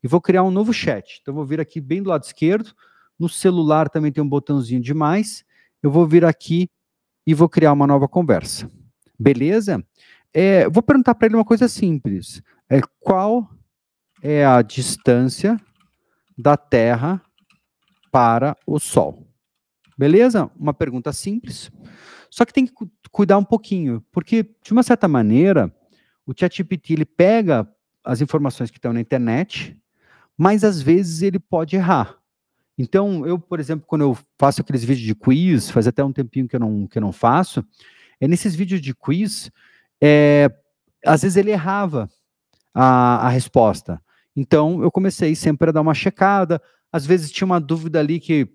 e vou criar um novo chat. Então, eu vou vir aqui bem do lado esquerdo, no celular também tem um botãozinho de mais, eu vou vir aqui e vou criar uma nova conversa. Beleza? Vou perguntar para ele uma coisa simples. Qual é a distância da Terra para o Sol? Beleza? Uma pergunta simples. Só que tem que cuidar um pouquinho, porque, de uma certa maneira, o ChatGPT ele pega as informações que estão na internet, mas às vezes ele pode errar. Então, eu, por exemplo, quando eu faço aqueles vídeos de quiz, faz até um tempinho que eu não faço, nesses vídeos de quiz, às vezes ele errava a resposta. Então, eu comecei sempre a dar uma checada, às vezes tinha uma dúvida ali que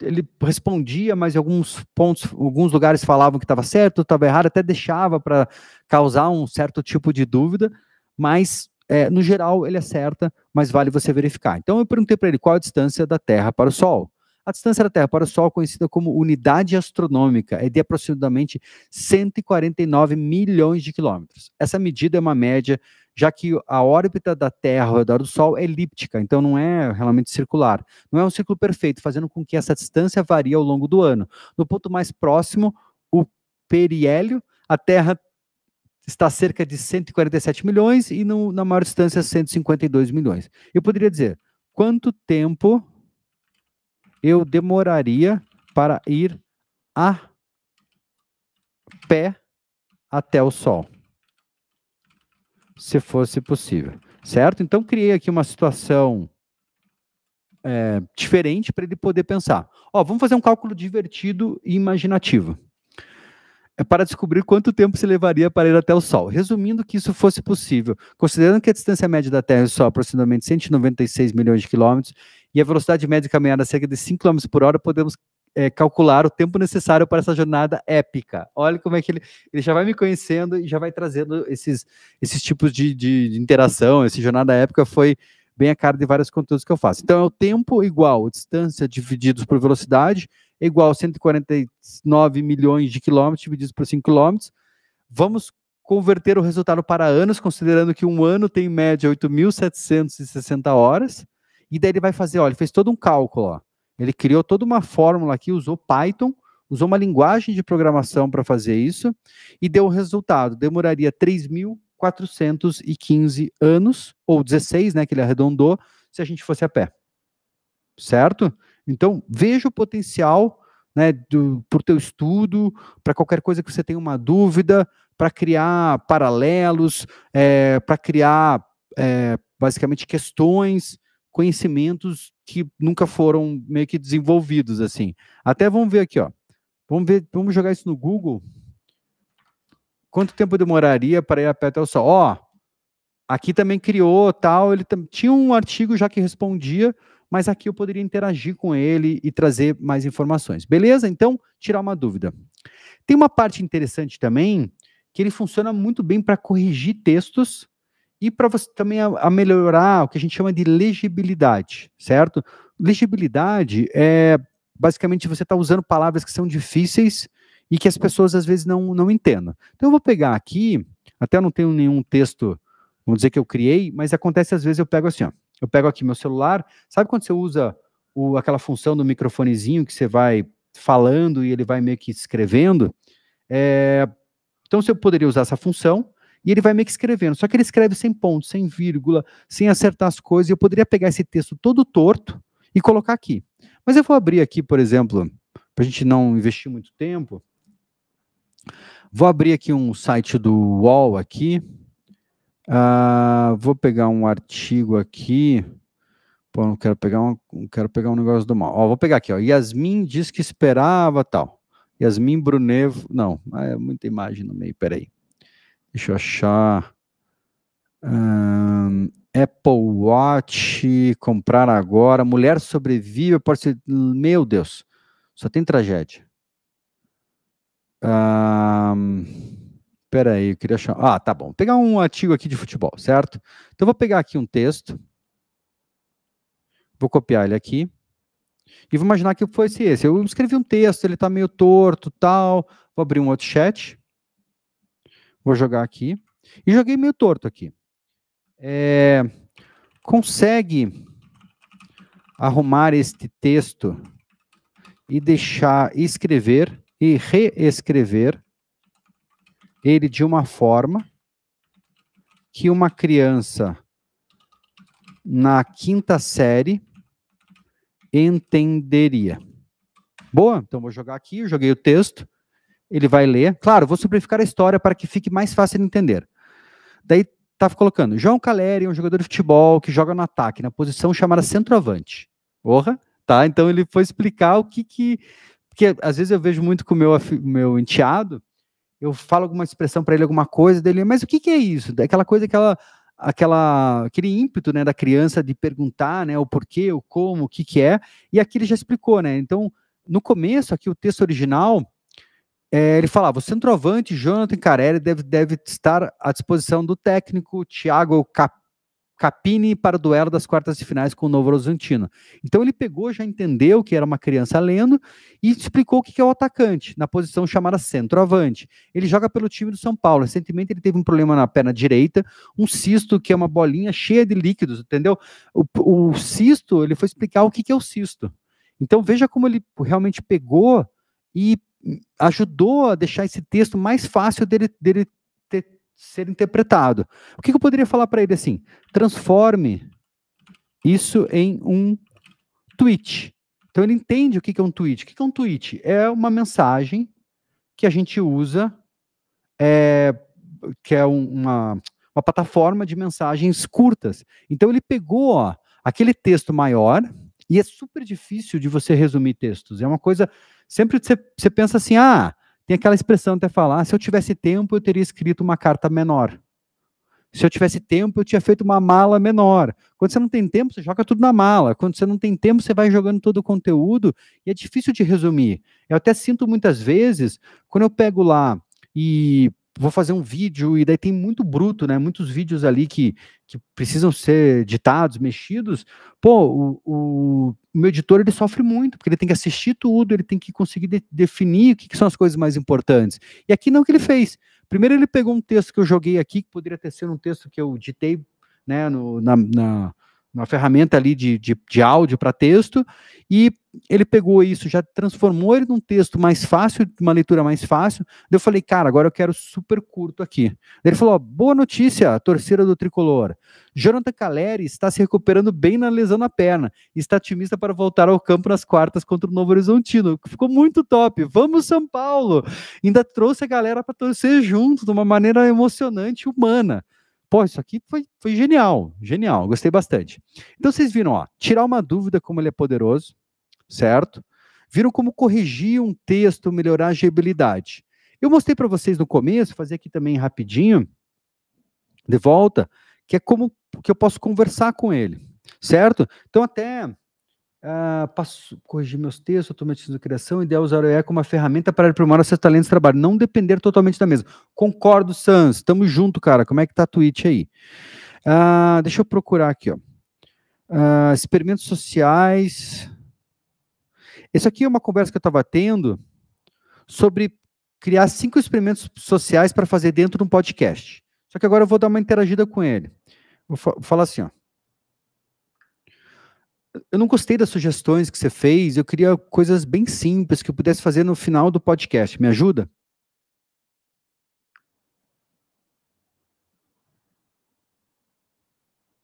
ele respondia, mas em alguns pontos, alguns lugares falavam que estava certo, estava errado, até deixava para causar um certo tipo de dúvida, mas no geral ele acerta, mas vale você verificar. Então eu perguntei para ele qual a distância da Terra para o Sol. A distância da Terra para o Sol, conhecida como unidade astronômica, é de aproximadamente 149 milhões de quilômetros. Essa medida é uma média, já que a órbita da Terra ao redor do Sol é elíptica, então não é realmente circular. Não é um ciclo perfeito, fazendo com que essa distância varie ao longo do ano. No ponto mais próximo, o periélio, a Terra está a cerca de 147 milhões e na maior distância 152 milhões. Eu poderia dizer, quanto tempo eu demoraria para ir a pé até o Sol? Se fosse possível, certo? Então, criei aqui uma situação diferente para ele poder pensar. Vamos fazer um cálculo divertido e imaginativo. Para descobrir quanto tempo se levaria para ir até o Sol. Resumindo que isso fosse possível, considerando que a distância média da Terra é só aproximadamente 196 milhões de quilômetros e a velocidade média de caminhada é cerca de 5 km por hora, podemos calcular o tempo necessário para essa jornada épica. Olha como é que ele já vai me conhecendo e já vai trazendo esses tipos de interação. Essa jornada épica foi bem a cara de vários conteúdos que eu faço. Então, é o tempo igual a distância divididos por velocidade, é igual a 149 milhões de quilômetros divididos por 5 quilômetros. Vamos converter o resultado para anos, considerando que um ano tem em média 8.760 horas. E daí ele vai fazer, ele fez todo um cálculo, ó. Ele criou toda uma fórmula aqui, usou Python, usou uma linguagem de programação para fazer isso, e deu o resultado. Demoraria 3.415 anos, ou 16, né, que ele arredondou, se a gente fosse a pé. Certo? Então, veja o potencial, né, para o teu estudo, para qualquer coisa que você tenha uma dúvida, para criar paralelos, para criar basicamente questões, conhecimentos que nunca foram meio que desenvolvidos, assim. Até vamos ver aqui, ó. Vamos jogar isso no Google. Quanto tempo demoraria para ir a pé até o sol? Ó, aqui também criou, tal, ele tinha um artigo já que respondia, mas aqui eu poderia interagir com ele e trazer mais informações. Beleza? Então, tirar uma dúvida. Tem uma parte interessante também, que ele funciona muito bem para corrigir textos e para você também a melhorar o que a gente chama de legibilidade, certo? Legibilidade é basicamente você está usando palavras que são difíceis e que as pessoas às vezes não entendam. Então eu vou pegar aqui, até não tenho nenhum texto, vamos dizer que eu criei, mas acontece às vezes eu pego assim, ó, eu pego aqui meu celular, sabe quando você usa aquela função do microfonezinho que você vai falando e ele vai meio que escrevendo? Então você poderia usar essa função e ele vai meio que escrevendo, só que ele escreve sem ponto, sem vírgula, sem acertar as coisas, e eu poderia pegar esse texto todo torto e colocar aqui. Mas eu vou abrir aqui, por exemplo, para a gente não investir muito tempo, vou abrir aqui um site do UOL aqui, vou pegar um artigo aqui, pô, não quero pegar um negócio do mal. Ó, vou pegar aqui, ó, Yasmin diz que esperava tal. Yasmin Brunet, não, é muita imagem no meio, peraí. Deixa eu achar. Apple Watch, comprar agora. Mulher sobrevive, pode ser. Meu Deus, só tem tragédia. Peraí, eu queria achar. Tá bom. Vou pegar um artigo aqui de futebol, certo? Então, vou pegar aqui um texto. Vou copiar ele aqui. E vou imaginar que fosse esse. Eu escrevi um texto, ele está meio torto, tal. Vou abrir um outro chat. Vou jogar aqui. E joguei meio torto aqui. Consegue arrumar este texto e deixar escrever e reescrever ele de uma forma que uma criança na 5ª série entenderia. Boa? Então vou jogar aqui, eu joguei o texto, ele vai ler. Claro, vou simplificar a história para que fique mais fácil de entender. Daí estava colocando, João Caleri é um jogador de futebol que joga no ataque, na posição chamada centroavante. Porra, tá? Então ele foi explicar o que porque às vezes eu vejo muito com o meu enteado, eu falo alguma expressão para ele, alguma coisa dele, mas o que é isso? Aquela coisa, aquele ímpeto, né, da criança de perguntar, né, o porquê, o como, o que é, e aqui ele já explicou, né? Então, no começo, aqui o texto original, ele falava, o centroavante Jonathan Carelli deve estar à disposição do técnico Thiago Capini para o duelo das quartas de finais com o Novo Horizontino. Então ele pegou, já entendeu que era uma criança lendo e explicou o que é o atacante, na posição chamada centroavante. Ele joga pelo time do São Paulo. Recentemente ele teve um problema na perna direita, um cisto que é uma bolinha cheia de líquidos, entendeu? O cisto, ele foi explicar o que é o cisto. Então veja como ele realmente pegou e ajudou a deixar esse texto mais fácil dele ser interpretado. O que eu poderia falar para ele assim? Transforme isso em um tweet. Então ele entende o que é um tweet. O que é um tweet? É uma mensagem que a gente usa, que é uma plataforma de mensagens curtas. Então ele pegou aquele texto maior, e é super difícil de você resumir textos. É uma coisa, sempre você pensa assim, tem aquela expressão até falar, se eu tivesse tempo, eu teria escrito uma carta menor. Se eu tivesse tempo, eu tinha feito uma mala menor. Quando você não tem tempo, você joga tudo na mala. Quando você não tem tempo, você vai jogando todo o conteúdo e é difícil de resumir. Eu até sinto muitas vezes, quando eu pego lá e vou fazer um vídeo, e daí tem muito bruto, né? Muitos vídeos ali que precisam ser editados, mexidos. Pô, o meu editor, ele sofre muito, porque ele tem que assistir tudo, ele tem que conseguir definir o que são as coisas mais importantes. E aqui não é o que ele fez. Primeiro ele pegou um texto que eu joguei aqui, que poderia ter sido um texto que eu ditei, né, na ferramenta ali de áudio para texto, e ele pegou isso, já transformou ele num texto mais fácil, uma leitura mais fácil. Daí eu falei, cara, agora eu quero super curto aqui. Daí ele falou, boa notícia, torcida do Tricolor. Jonathan Caleri está se recuperando bem na lesão na perna, e está otimista para voltar ao campo nas quartas contra o Novo Horizontino. Ficou muito top. Vamos, São Paulo! Ainda trouxe a galera para torcer junto, de uma maneira emocionante e humana. pô, isso aqui foi genial, genial, gostei bastante. Então vocês viram, ó, tirar uma dúvida como ele é poderoso, certo? Viram como corrigir um texto, melhorar a agibilidade. Eu mostrei para vocês no começo, fazer aqui também rapidinho, de volta, que é como que eu posso conversar com ele, certo? Então até passo, corrigir meus textos, automatização de criação, ideal usar o AI como uma ferramenta para aprimorar seus talentos de trabalho, não depender totalmente da mesa. Concordo, Sans, tamo junto, cara. Como é que tá a Twitch aí? Deixa eu procurar aqui, ó. Experimentos sociais. Esse aqui é uma conversa que eu estava tendo sobre criar 5 experimentos sociais para fazer dentro de um podcast. Só que agora eu vou dar uma interagida com ele. Vou falar assim, ó. Eu não gostei das sugestões que você fez, eu queria coisas bem simples que eu pudesse fazer no final do podcast. Me ajuda?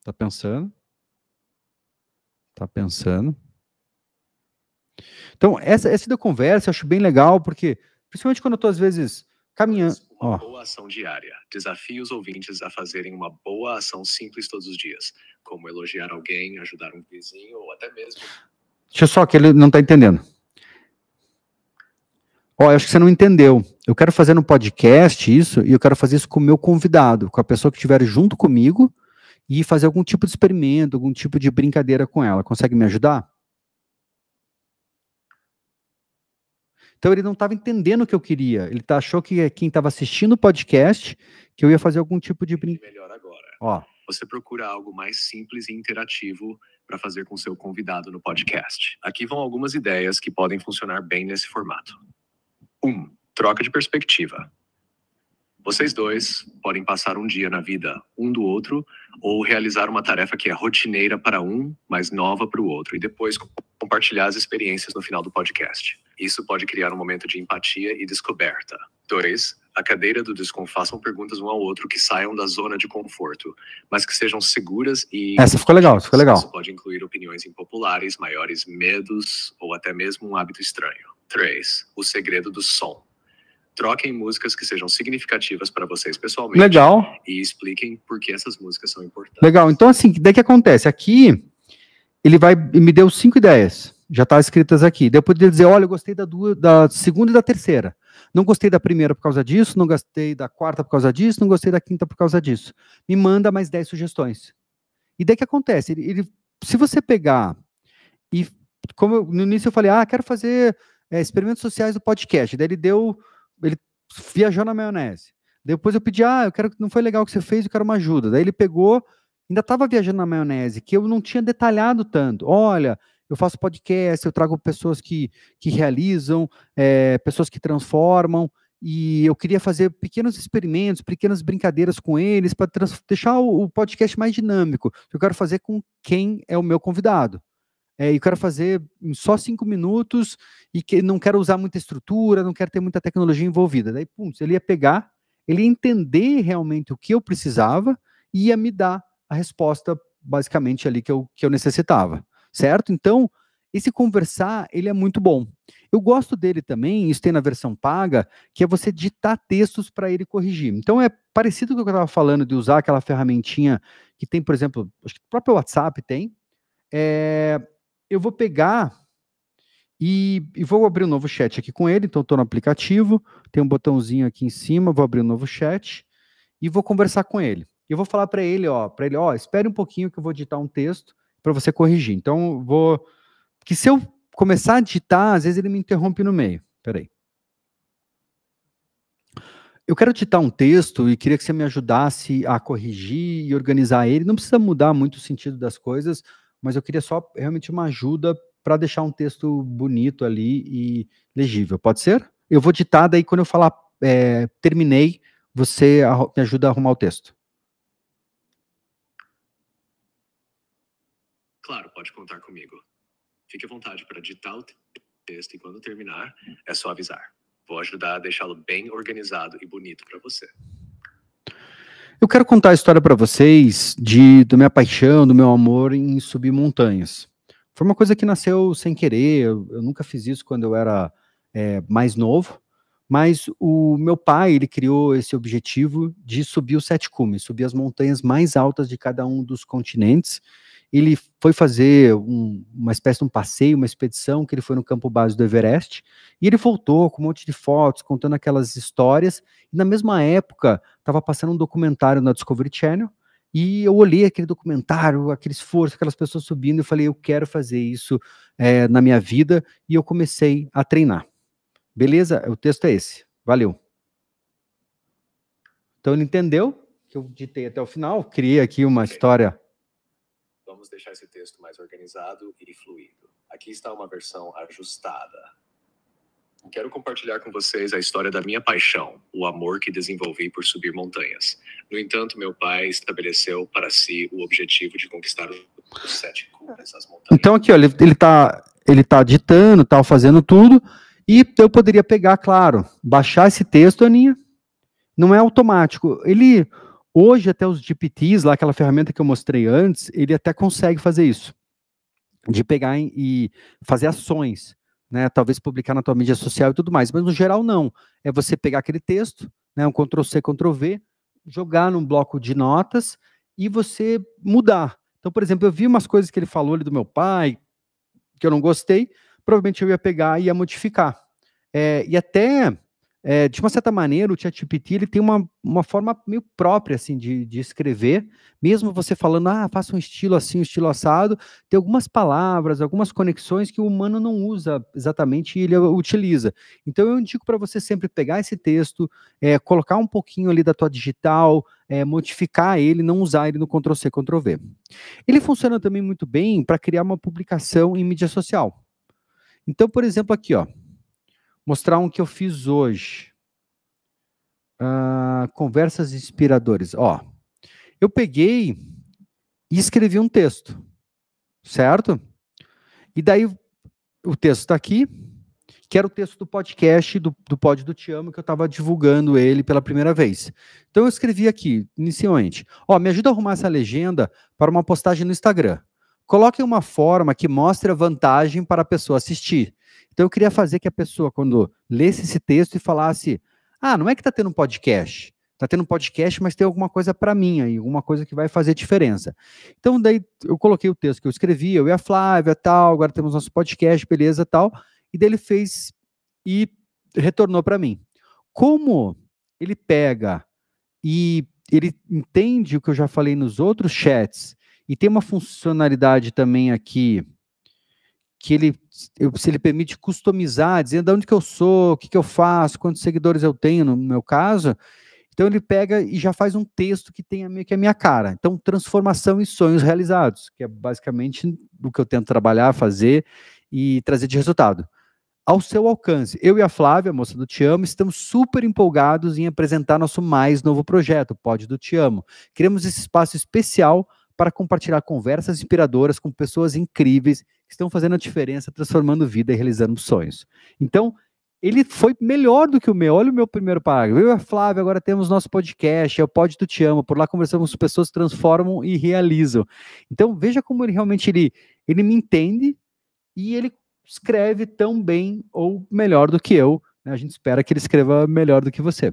Tá pensando? Tá pensando? Então, essa da conversa eu acho bem legal, porque, principalmente quando eu tô, às vezes, caminhando... Uma boa ação diária. Desafie os ouvintes a fazerem uma boa ação simples todos os dias, como elogiar alguém, ajudar um vizinho ou até mesmo... Deixa eu só, que ele não tá entendendo. Ó, eu acho que você não entendeu. Eu quero fazer no podcast isso, e eu quero fazer isso com o meu convidado, com a pessoa que estiver junto comigo, e fazer algum tipo de experimento, algum tipo de brincadeira com ela. Consegue me ajudar? Então ele não estava entendendo o que eu queria. Ele achou que quem estava assistindo o podcast, que eu ia fazer algum tipo de brincadeira. Melhor agora. Ó. Você procura algo mais simples e interativo para fazer com seu convidado no podcast. Aqui vão algumas ideias que podem funcionar bem nesse formato. 1. Troca de perspectiva. Vocês dois podem passar um dia na vida um do outro ou realizar uma tarefa que é rotineira para um, mas nova para o outro, e depois compartilhar as experiências no final do podcast. Isso pode criar um momento de empatia e descoberta. 2. A cadeira do Descom, façam perguntas um ao outro que saiam da zona de conforto, mas que sejam seguras e... Essa ficou legal, ficou legal. Isso pode incluir opiniões impopulares, maiores medos ou até mesmo um hábito estranho. 3. O segredo do som. Troquem músicas que sejam significativas para vocês pessoalmente. Legal. E expliquem por que essas músicas são importantes. Legal. Então, assim, daí que acontece? Aqui, ele me deu 5 ideias. Já está escritas aqui. Daí eu poderia dizer, olha, eu gostei da segunda e da terceira. Não gostei da primeira por causa disso, não gostei da quarta por causa disso, não gostei da quinta por causa disso. Me manda mais 10 sugestões. E daí que acontece? Se você pegar e, como no início eu falei, quero fazer experimentos sociais do podcast. Daí ele viajou na maionese. Depois eu pedi, não foi legal o que você fez, eu quero uma ajuda. Daí ele pegou, ainda estava viajando na maionese, que eu não tinha detalhado tanto. Olha, eu faço podcast, eu trago pessoas que realizam, pessoas que transformam, e eu queria fazer pequenos experimentos, pequenas brincadeiras com eles, para deixar o podcast mais dinâmico. Eu quero fazer com quem é o meu convidado. Eu quero fazer em só 5 minutos e que não quero usar muita estrutura, não quero ter muita tecnologia envolvida. Daí, ele ia pegar, ele ia entender realmente o que eu precisava e ia me dar a resposta, basicamente, ali que eu necessitava, certo? Então, esse conversar, ele é muito bom. Eu gosto dele também, isso tem na versão paga, que é você ditar textos para ele corrigir. Então, é parecido com o que eu estava falando de usar aquela ferramentinha que tem, por exemplo, acho que o próprio WhatsApp tem, eu vou pegar e vou abrir um novo chat aqui com ele. Então, estou no aplicativo, tem um botãozinho aqui em cima, vou abrir um novo chat e vou conversar com ele. Eu vou falar para ele, espere um pouquinho que eu vou digitar um texto para você corrigir. Então, que se eu começar a digitar, às vezes ele me interrompe no meio. Peraí. Eu quero digitar um texto e queria que você me ajudasse a corrigir e organizar ele. Não precisa mudar muito o sentido das coisas, mas eu queria só realmente uma ajuda para deixar um texto bonito ali e legível. Pode ser? Eu vou digitar, daí quando eu falar terminei, você me ajuda a arrumar o texto. Claro, pode contar comigo. Fique à vontade para digitar o texto e quando terminar, é só avisar. Vou ajudar a deixá-lo bem organizado e bonito para você. Eu quero contar a história para vocês da minha paixão, do meu amor em subir montanhas. Foi uma coisa que nasceu sem querer, eu nunca fiz isso quando eu era mais novo, Mas o meu pai, ele criou esse objetivo de subir os 7 cumes, subir as montanhas mais altas de cada um dos continentes. Ele foi fazer uma espécie de um passeio, uma expedição, que ele foi no campo base do Everest, e ele voltou com um monte de fotos, contando aquelas histórias, e na mesma época, estava passando um documentário na Discovery Channel, e eu olhei aquele documentário, aquele esforço, aquelas pessoas subindo, e falei, eu quero fazer isso na minha vida, e eu comecei a treinar. Beleza? O texto é esse. Valeu. Então ele entendeu que eu ditei até o final, criei aqui uma história. Vamos deixar esse texto mais organizado e fluido. Aqui está uma versão ajustada. Quero compartilhar com vocês a história da minha paixão, o amor que desenvolvi por subir montanhas. No entanto, meu pai estabeleceu para si o objetivo de conquistar os 7 cumes, as montanhas. Então aqui, ó, ele tá ditando, tá fazendo tudo, e eu poderia pegar, claro, baixar esse texto, Aninha, não é automático. Ele, hoje, até os GPTs, lá, aquela ferramenta que eu mostrei antes, ele até consegue fazer isso, de pegar e fazer ações, né, talvez publicar na tua mídia social e tudo mais, mas no geral não. É você pegar aquele texto, né, um Ctrl+C, Ctrl+V, jogar num bloco de notas e você mudar. Então, por exemplo, eu vi umas coisas que ele falou ali do meu pai, que eu não gostei, provavelmente eu ia pegar e ia modificar. E até, de uma certa maneira, o ChatGPT ele tem uma forma meio própria assim, de escrever, mesmo você falando, faça um estilo assim, um estilo assado, tem algumas palavras, algumas conexões que o humano não usa exatamente e ele utiliza. Então eu indico para você sempre pegar esse texto, colocar um pouquinho ali da tua digital, modificar ele, não usar ele no Ctrl+C, Ctrl+V. Ele funciona também muito bem para criar uma publicação em mídia social. Então, por exemplo, aqui, ó, mostrar um que eu fiz hoje. Conversas inspiradoras. Ó, eu peguei e escrevi um texto, certo? E daí o texto está aqui, que era o texto do podcast, do Pod do Te Amo, que eu estava divulgando ele pela primeira vez. Então eu escrevi aqui, inicialmente, ó, me ajuda a arrumar essa legenda para uma postagem no Instagram. Coloque uma forma que mostre a vantagem para a pessoa assistir. Então eu queria fazer que a pessoa, quando lesse esse texto e falasse, não é que está tendo um podcast, está tendo um podcast, mas tem alguma coisa para mim aí, alguma coisa que vai fazer diferença. Então daí eu coloquei o texto que eu escrevi, eu e a Flávia, tal, agora temos nosso podcast, beleza, tal, e daí ele fez e retornou para mim. Como ele pega e ele entende o que eu já falei nos outros chats, e tem uma funcionalidade também aqui, que se ele permite customizar, dizendo de onde que eu sou, o que que eu faço, quantos seguidores eu tenho, no meu caso, então ele pega e já faz um texto que tem meio que a minha cara. Então, transformação e sonhos realizados, que é basicamente o que eu tento trabalhar, fazer e trazer de resultado. Ao seu alcance. Eu e a Flávia, a moça do Te Amo, estamos super empolgados em apresentar nosso mais novo projeto, o Pod do Te Amo. Criamos esse espaço especial para compartilhar conversas inspiradoras com pessoas incríveis que estão fazendo a diferença, transformando vida e realizando sonhos. Então, ele foi melhor do que o meu. Olha o meu primeiro parágrafo. Eu e a Flávia agora temos nosso podcast, é o Pod do Te Amo. Por lá conversamos com pessoas que transformam e realizam. Então, veja como ele realmente ele me entende e ele escreve tão bem ou melhor do que eu, né? A gente espera que ele escreva melhor do que você.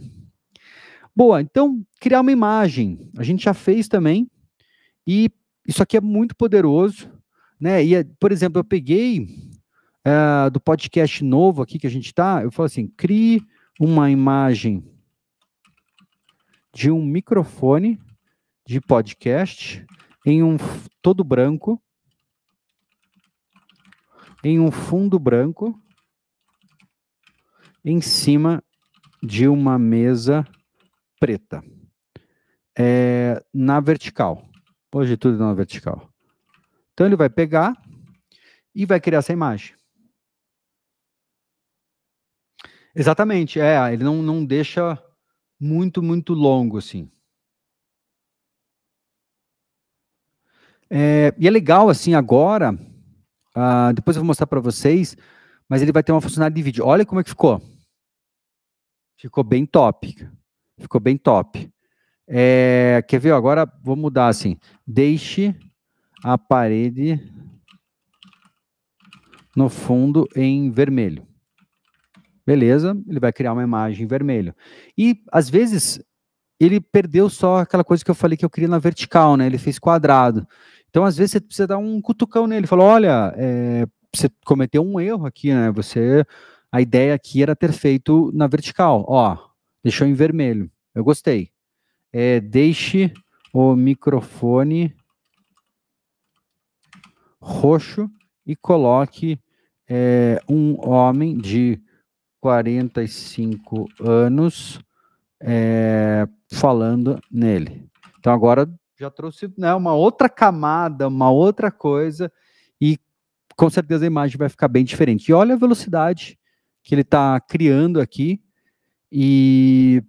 Boa, então, criar uma imagem, a gente já fez também, e isso aqui é muito poderoso, né? E, por exemplo, eu peguei do podcast novo aqui que a gente está, eu falo assim, crie uma imagem de um microfone de podcast em um todo branco, em um fundo branco, em cima de uma mesa preta, na vertical. Hoje tudo na vertical. Então ele vai pegar e vai criar essa imagem. Exatamente, ele não deixa muito longo assim. E é legal assim agora, depois eu vou mostrar para vocês, mas ele vai ter uma funcionalidade de vídeo. Olha como é que ficou. Ficou bem top. Ficou bem top. Quer ver? Agora vou mudar assim. Deixe a parede no fundo em vermelho. Beleza, ele vai criar uma imagem em vermelho. E, às vezes, ele perdeu só aquela coisa que eu falei que eu queria na vertical, né? Ele fez quadrado. Então, às vezes, você precisa dar um cutucão nele. Falou, olha, você cometeu um erro aqui, né? A ideia aqui era ter feito na vertical. Ó, deixou em vermelho. Eu gostei. Deixe o microfone roxo e coloque um homem de 45 anos falando nele. Então agora já trouxe, né, uma outra camada, uma outra coisa, e com certeza a imagem vai ficar bem diferente. E olha a velocidade que ele está criando aqui, e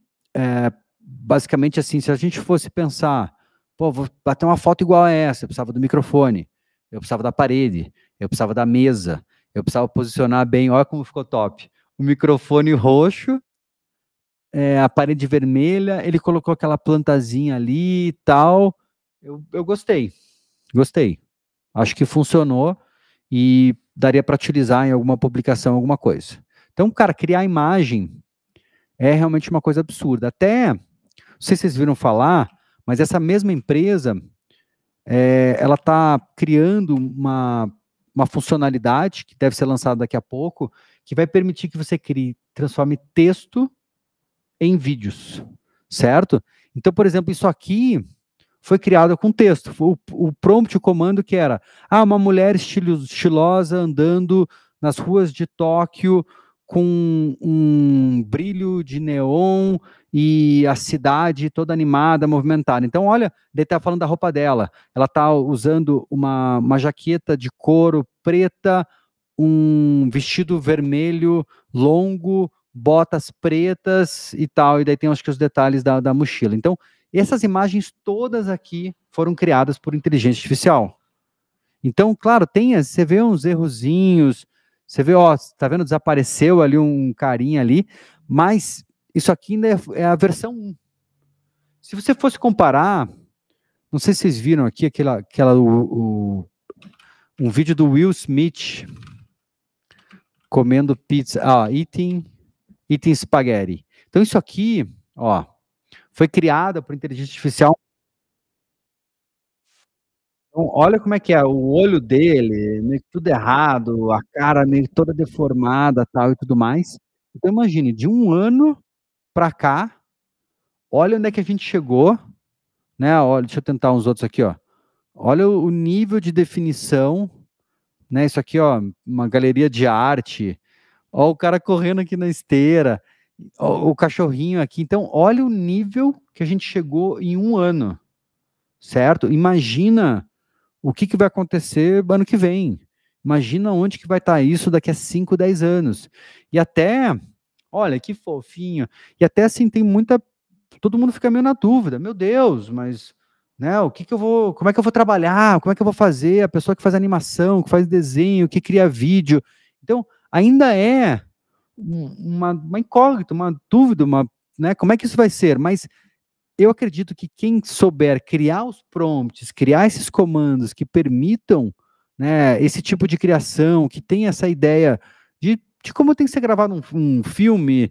basicamente assim, se a gente fosse pensar, pô, vou bater uma foto igual a essa, eu precisava do microfone, eu precisava da parede, eu precisava da mesa, eu precisava posicionar bem, olha como ficou top. O microfone roxo, a parede vermelha, ele colocou aquela plantazinha ali e tal. Eu gostei, gostei. Acho que funcionou e daria para utilizar em alguma publicação, alguma coisa. Então, cara, criar imagem é realmente uma coisa absurda. Até, não sei se vocês viram falar, mas essa mesma empresa, ela está criando uma funcionalidade que deve ser lançada daqui a pouco, que vai permitir que você transforme texto em vídeos, certo? Então, por exemplo, isso aqui foi criado com texto. O prompt, o comando que era, uma mulher estilosa andando nas ruas de Tóquio com um brilho de neon e a cidade toda animada, movimentada. Então, olha, ele está falando da roupa dela. Ela está usando uma jaqueta de couro preta, um vestido vermelho longo, botas pretas e tal, e daí tem acho que os detalhes da mochila. Então, essas imagens todas aqui foram criadas por inteligência artificial. Então, claro, você vê uns errozinhos, você vê, ó, tá vendo, desapareceu ali um carinha ali, mas isso aqui ainda é a versão 1. Se você fosse comparar, não sei se vocês viram aqui um vídeo do Will Smith comendo pizza, eating spaghetti. Então isso aqui, ó, foi criada por inteligência artificial. Então, olha como é que é, o olho dele, meio que tudo errado, a cara meio toda deformada, tal e tudo mais. Então imagine, de um ano para cá, olha onde é que a gente chegou, né? Olha, deixa eu tentar uns outros aqui, ó. Olha o nível de definição, né? Isso aqui, ó, uma galeria de arte. Ó, o cara correndo aqui na esteira. O cachorrinho aqui. Então, olha o nível que a gente chegou em um ano, certo? Imagina o que vai acontecer ano que vem. Imagina onde que vai estar isso daqui a 5, 10 anos. E até, olha, que fofinho. E até assim, todo mundo fica meio na dúvida. Meu Deus, mas, né, como é que eu vou trabalhar? Como é que eu vou fazer? A pessoa que faz animação, que faz desenho, que cria vídeo. Então, ainda é uma incógnita, uma dúvida, né, como é que isso vai ser? Mas eu acredito que quem souber criar os prompts, criar esses comandos que permitam, né, esse tipo de criação, que tem essa ideia de como tem que ser gravado um filme,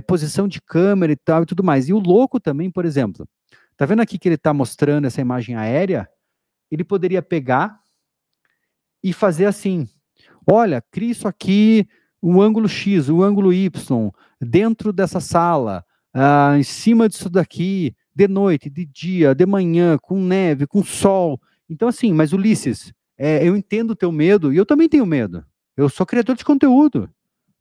posição de câmera e tal e tudo mais. E o louco também, por exemplo, tá vendo aqui que ele está mostrando essa imagem aérea? Ele poderia pegar e fazer assim, olha, cria isso aqui, o ângulo X, o ângulo Y, dentro dessa sala, em cima disso daqui, de noite, de dia, de manhã, com neve, com sol. Então, assim, mas Ulisses, eu entendo o teu medo, e eu também tenho medo. Eu sou criador de conteúdo,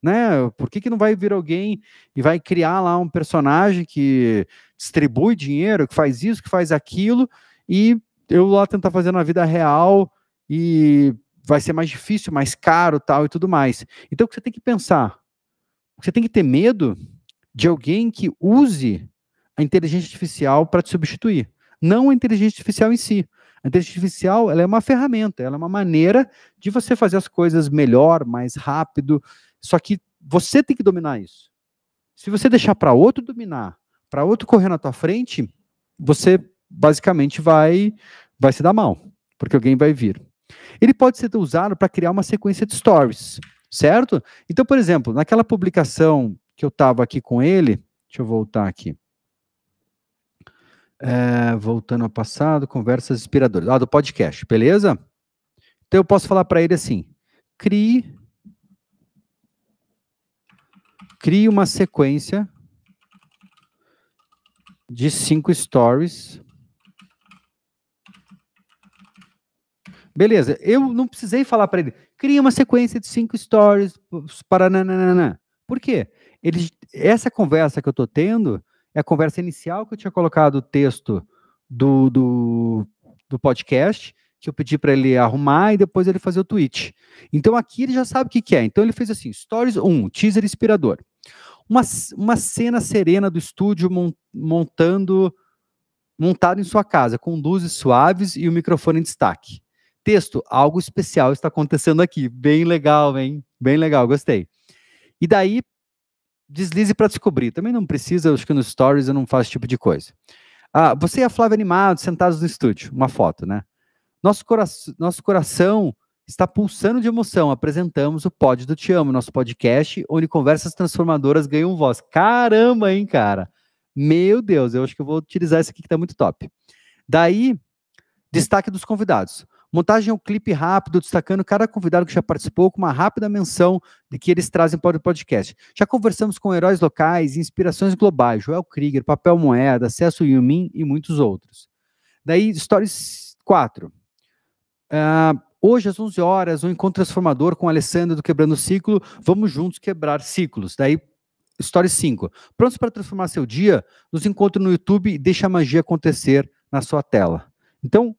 né? Por que não vai vir alguém e vai criar lá um personagem que distribui dinheiro, que faz isso, que faz aquilo, e eu lá tentar fazer na vida real, e vai ser mais difícil, mais caro, tal e tudo mais. Então, o que você tem que pensar? Você tem que ter medo de alguém que use a inteligência artificial para te substituir, não a inteligência artificial em si. A inteligência artificial, ela é uma ferramenta, ela é uma maneira de você fazer as coisas melhor, mais rápido, só que você tem que dominar isso. Se você deixar para outro dominar, para outro correr na tua frente, você basicamente vai se dar mal, porque alguém vai vir. Ele pode ser usado para criar uma sequência de stories. certo? Então, por exemplo, naquela publicação que eu estava aqui com ele, deixa eu voltar aqui. Voltando ao passado, conversas inspiradoras. Do podcast, beleza? Então eu posso falar para ele assim, crie uma sequência de 5 stories. Beleza, eu não precisei falar para ele, cria uma sequência de 5 stories para nananana. Por quê? Essa conversa que eu estou tendo é a conversa inicial que eu tinha colocado o texto do podcast, que eu pedi para ele arrumar e depois ele fazer o tweet. Então aqui ele já sabe o que é. Então ele fez assim, stories 1, teaser inspirador. Uma cena serena do estúdio montado em sua casa, com luzes suaves e o microfone em destaque. Texto, algo especial está acontecendo aqui. Bem legal, hein? Bem legal, gostei. E daí, deslize para descobrir. Também não precisa, acho que nos stories eu não faço esse tipo de coisa. Você e a Flávia animados, sentados no estúdio. Uma foto, né? Nosso coração está pulsando de emoção. Apresentamos o Pod do Te Amo, nosso podcast, onde conversas transformadoras ganham voz. Caramba, hein, cara? Meu Deus, eu acho que eu vou utilizar esse aqui que tá muito top. Daí, destaque dos convidados. Montagem é um clipe rápido, destacando cada convidado que já participou, com uma rápida menção de que eles trazem para o podcast. Já conversamos com heróis locais e inspirações globais, Joel Krieger, Papel Moeda, Celso Yumin e muitos outros. Daí, Stories 4. Hoje, às 11 horas, um encontro transformador com a Alessandra do Quebrando o Ciclo. Vamos juntos quebrar ciclos. Daí, Story 5. Prontos para transformar seu dia? Nos encontre no YouTube e deixe a magia acontecer na sua tela. Então,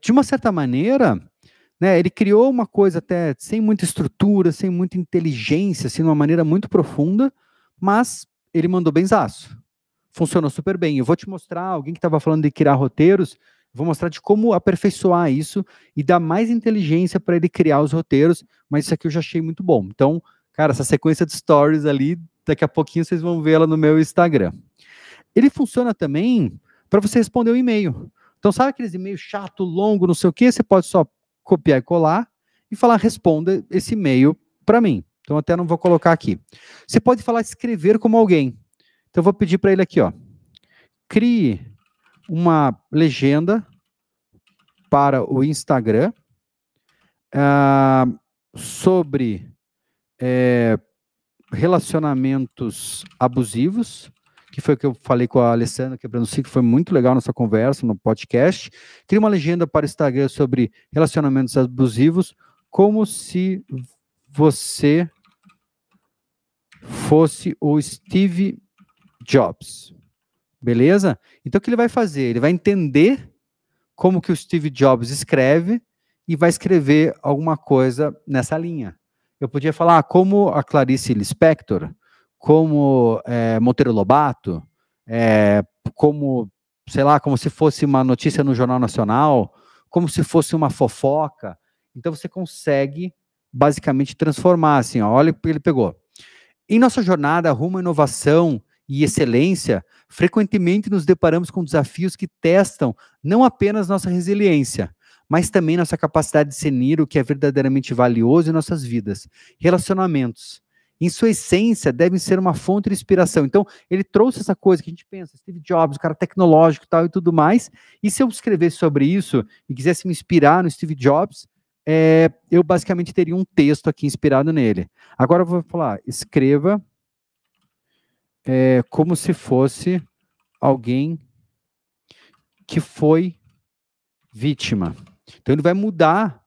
de uma certa maneira, né, ele criou uma coisa até sem muita estrutura, sem muita inteligência, assim, de uma maneira muito profunda, mas ele mandou benzaço. Funcionou super bem. Eu vou te mostrar, alguém que estava falando de criar roteiros, vou mostrar de como aperfeiçoar isso e dar mais inteligência para ele criar os roteiros, mas isso aqui eu já achei muito bom. Então, cara, essa sequência de stories ali, daqui a pouquinho vocês vão ver ela no meu Instagram. Ele funciona também para você responder o e-mail. Então, sabe aqueles e-mails chato, longo, não sei o quê? Você pode só copiar e colar e falar, responda esse e-mail para mim. Então, até não vou colocar aqui. Você pode falar escrever como alguém. Então, eu vou pedir para ele aqui, ó. Crie uma legenda para o Instagram sobre relacionamentos abusivos, que foi o que eu falei com a Alessandra Quebrando o Ciclo, foi muito legal nossa conversa no podcast. Cria uma legenda para o Instagram sobre relacionamentos abusivos, como se você fosse o Steve Jobs. Beleza? Então o que ele vai fazer? Ele vai entender como que o Steve Jobs escreve e vai escrever alguma coisa nessa linha. Eu podia falar como a Clarice Lispector, como Monteiro Lobato, como, sei lá, como se fosse uma notícia no Jornal Nacional, como se fosse uma fofoca. Então você consegue basicamente transformar, assim, ó, olha o que ele pegou. Em nossa jornada rumo à inovação e excelência, frequentemente nos deparamos com desafios que testam não apenas nossa resiliência, mas também nossa capacidade de discernir o que é verdadeiramente valioso em nossas vidas. Relacionamentos, em sua essência, devem ser uma fonte de inspiração. Então, ele trouxe essa coisa que a gente pensa, Steve Jobs, o cara tecnológico e tal e tudo mais, e se eu escrevesse sobre isso e quisesse me inspirar no Steve Jobs, eu basicamente teria um texto aqui inspirado nele. Agora eu vou falar, escreva como se fosse alguém que foi vítima. Então ele vai mudar.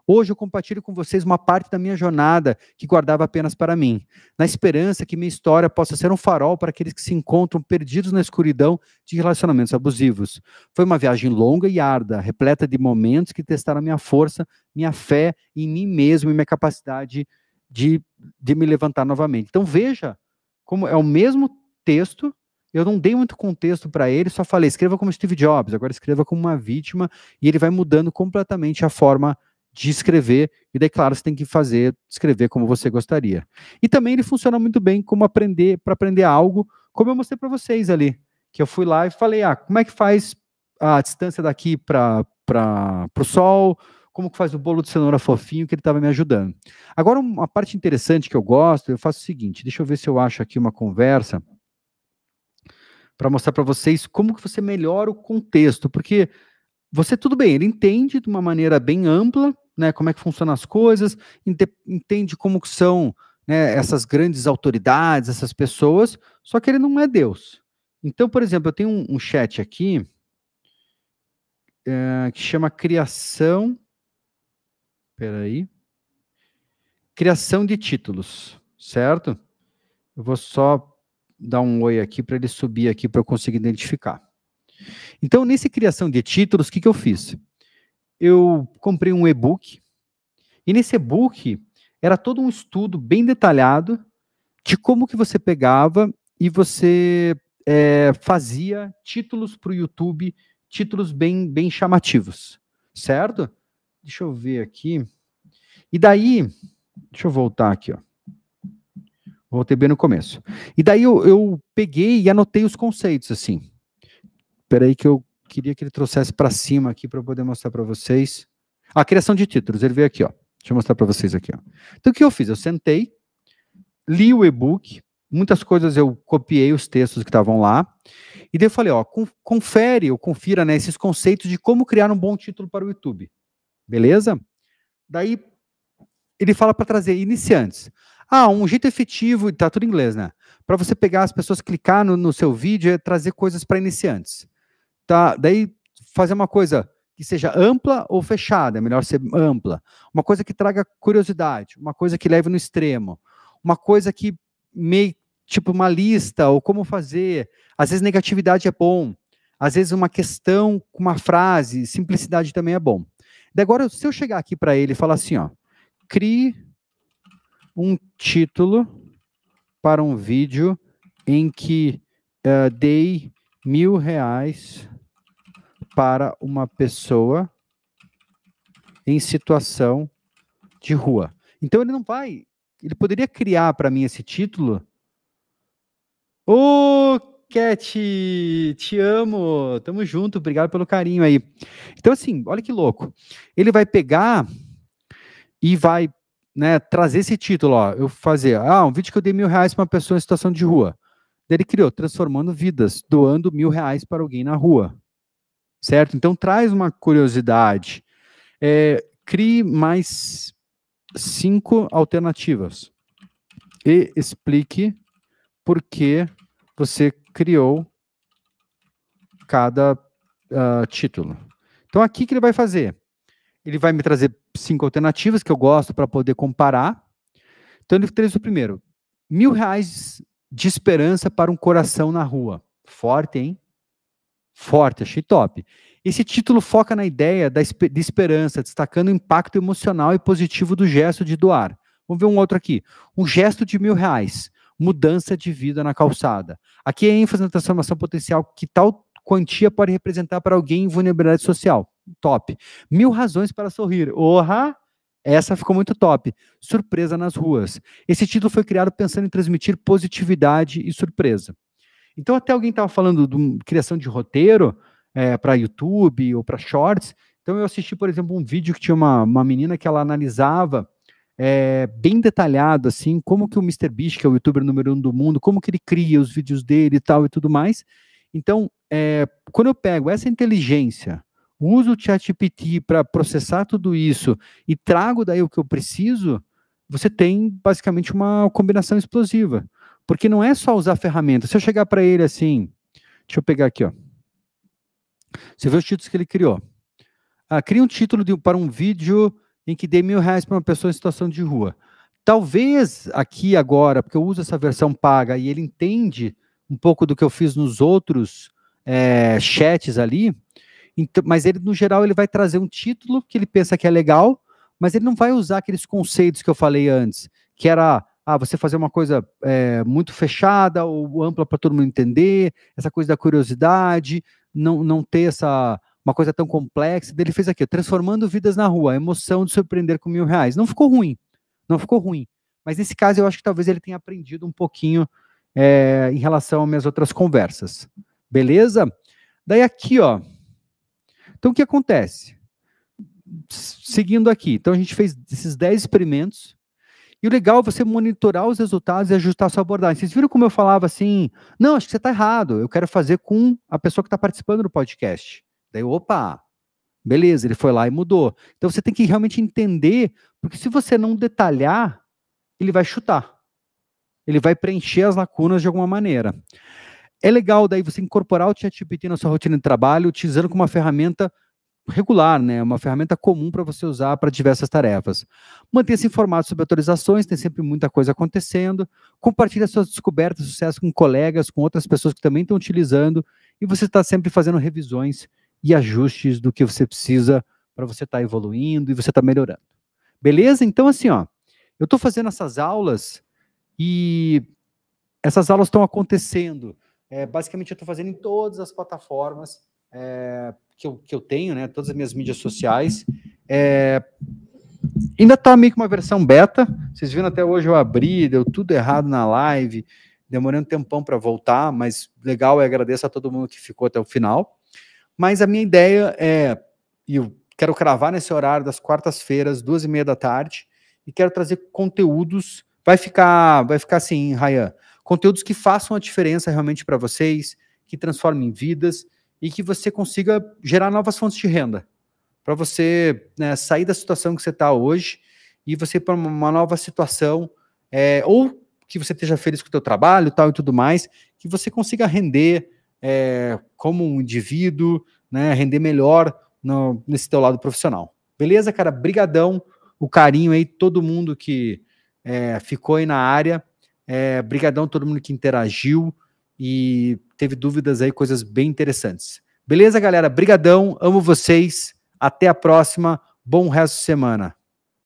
Hoje eu compartilho com vocês uma parte da minha jornada que guardava apenas para mim, na esperança que minha história possa ser um farol para aqueles que se encontram perdidos na escuridão de relacionamentos abusivos. Foi uma viagem longa e árdua, repleta de momentos que testaram minha força, minha fé em mim mesmo e minha capacidade de me levantar novamente. Então veja como é o mesmo texto. Eu não dei muito contexto para ele, só falei, escreva como Steve Jobs, agora escreva como uma vítima, e ele vai mudando completamente a forma de escrever, e daí, claro, você tem que escrever como você gostaria. E também ele funciona muito bem como para aprender algo, como eu mostrei para vocês ali, que eu fui lá e falei, como é que faz a distância daqui para o Sol, como que faz o bolo de cenoura fofinho, que ele estava me ajudando. Agora, uma parte interessante que eu gosto, eu faço o seguinte, deixa eu ver se eu acho aqui uma conversa para mostrar para vocês como que você melhora o contexto, porque você, tudo bem, ele entende de uma maneira bem ampla, né, como é que funcionam as coisas, entende como que são, né, essas grandes autoridades, essas pessoas, só que ele não é Deus. Então, por exemplo, eu tenho um chat aqui, que chama criação de títulos, certo? Eu vou só dar um oi aqui para ele subir aqui para eu conseguir identificar. Então, nesse criação de títulos, o que eu fiz? Eu comprei um e-book, e nesse e-book era todo um estudo bem detalhado de como que você pegava e você fazia títulos para o YouTube, títulos bem chamativos, certo? Deixa eu ver aqui. E daí, deixa eu voltar aqui, ó. Voltei bem no começo. E daí eu peguei e anotei os conceitos, assim. Espera aí que eu queria que ele trouxesse para cima aqui para eu poder mostrar para vocês. A criação de títulos, ele veio aqui, ó. Deixa eu mostrar para vocês aqui, ó. Então, o que eu fiz? Eu sentei, li o e-book, muitas coisas eu copiei os textos que estavam lá, e daí eu falei, ó, confere ou confira, né, esses conceitos de como criar um bom título para o YouTube. Beleza? Daí, ele fala para trazer iniciantes. Um jeito efetivo, tá tudo em inglês, né? Para você pegar as pessoas, clicar no seu vídeo, é trazer coisas para iniciantes. Tá? Daí, fazer uma coisa que seja ampla ou fechada, é melhor ser ampla. Uma coisa que traga curiosidade, uma coisa que leve no extremo, uma coisa que meio, tipo uma lista, ou como fazer. Às vezes negatividade é bom, às vezes uma questão com uma frase, simplicidade também é bom. Daí agora, se eu chegar aqui para ele e falar assim, ó, crie um título para um vídeo em que dei R$1.000 para uma pessoa em situação de rua. Então ele não vai, ele poderia criar para mim esse título. Ô, Cat, te amo, tamo junto, obrigado pelo carinho aí. Então assim, olha que louco. Ele vai pegar e vai, né, trazer esse título, ó, eu fazer, um vídeo que eu dei R$1.000 para uma pessoa em situação de rua. Daí ele criou, transformando vidas, doando R$1.000 para alguém na rua. Certo? Então traz uma curiosidade. Crie mais 5 alternativas e explique por que você criou cada título. Então aqui que ele vai fazer? Ele vai me trazer 5 alternativas que eu gosto para poder comparar. Então ele traz o primeiro. R$1.000 de esperança para um coração na rua. Forte, hein? Forte, achei top. Esse título foca na ideia de esperança, destacando o impacto emocional e positivo do gesto de doar. Vamos ver um outro aqui. Um gesto de R$1.000, mudança de vida na calçada. Aqui é ênfase na transformação potencial que tal quantia pode representar para alguém em vulnerabilidade social. Top. 1.000 razões para sorrir. Essa ficou muito top. Surpresa nas ruas. Esse título foi criado pensando em transmitir positividade e surpresa. Então, até alguém estava falando de criação de roteiro para YouTube ou para Shorts. Então, eu assisti, por exemplo, um vídeo que tinha uma menina que ela analisava bem detalhado, assim, como que o MrBeast, que é o youtuber número 1 do mundo, como que ele cria os vídeos dele e tal e tudo mais. Então, quando eu pego essa inteligência, uso o ChatGPT para processar tudo isso e trago daí o que eu preciso, você tem basicamente uma combinação explosiva. Porque não é só usar a ferramenta. Se eu chegar para ele assim, deixa eu pegar aqui, ó. Você vê os títulos que ele criou. Cria um título para um vídeo em que dê R$1.000 para uma pessoa em situação de rua. Talvez aqui agora, porque eu uso essa versão paga e ele entende um pouco do que eu fiz nos outros chats ali, então, mas ele, no geral, ele vai trazer um título que ele pensa que é legal, mas ele não vai usar aqueles conceitos que eu falei antes, que era você fazer uma coisa muito fechada ou ampla para todo mundo entender, essa coisa da curiosidade, não ter uma coisa tão complexa. Ele fez aqui, transformando vidas na rua, a emoção de surpreender com R$1.000. Não ficou ruim. Mas nesse caso eu acho que talvez ele tenha aprendido um pouquinho em relação às minhas outras conversas. Beleza? Daí aqui, ó. Então o que acontece? seguindo aqui. Então, a gente fez esses 10 experimentos. E o legal é você monitorar os resultados e ajustar a sua abordagem. Vocês viram como eu falava assim? Não, acho que você está errado. Eu quero fazer com a pessoa que está participando do podcast. Daí, opa, beleza, ele foi lá e mudou. Então, você tem que realmente entender, porque se você não detalhar, ele vai chutar. Ele vai preencher as lacunas de alguma maneira. É legal daí você incorporar o ChatGPT na sua rotina de trabalho, utilizando como uma ferramenta regular, né? Uma ferramenta comum para você usar para diversas tarefas. Mantenha-se informado sobre atualizações, tem sempre muita coisa acontecendo. Compartilhe suas descobertas, sucesso com colegas, com outras pessoas que também estão utilizando, e você está sempre fazendo revisões e ajustes do que você precisa para você estar evoluindo e você estar melhorando. Beleza? Então, assim, ó, eu estou fazendo essas aulas e essas aulas estão acontecendo. Basicamente, eu estou fazendo em todas as plataformas que eu tenho, né? Todas as minhas mídias sociais. Ainda está meio que uma versão beta. Vocês viram até hoje eu abri, deu tudo errado na live. Demorei um tempão para voltar, mas legal, eu agradeço a todo mundo que ficou até o final. Mas a minha ideia e eu quero cravar nesse horário das quartas-feiras, 2h30 da tarde, e quero trazer conteúdos. Vai ficar assim, Rayan, conteúdos que façam a diferença realmente para vocês, que transformem vidas e que você consiga gerar novas fontes de renda, para você, né, sair da situação que você está hoje e você ir para uma nova situação, ou que você esteja feliz com o teu trabalho tal, e tudo mais, que você consiga render como um indivíduo, né, render melhor nesse teu lado profissional. Beleza, cara? Brigadão, o carinho aí, todo mundo que ficou aí na área, brigadão todo mundo que interagiu e teve dúvidas aí, coisas bem interessantes. Beleza, galera? Brigadão, amo vocês, até a próxima, bom resto de semana.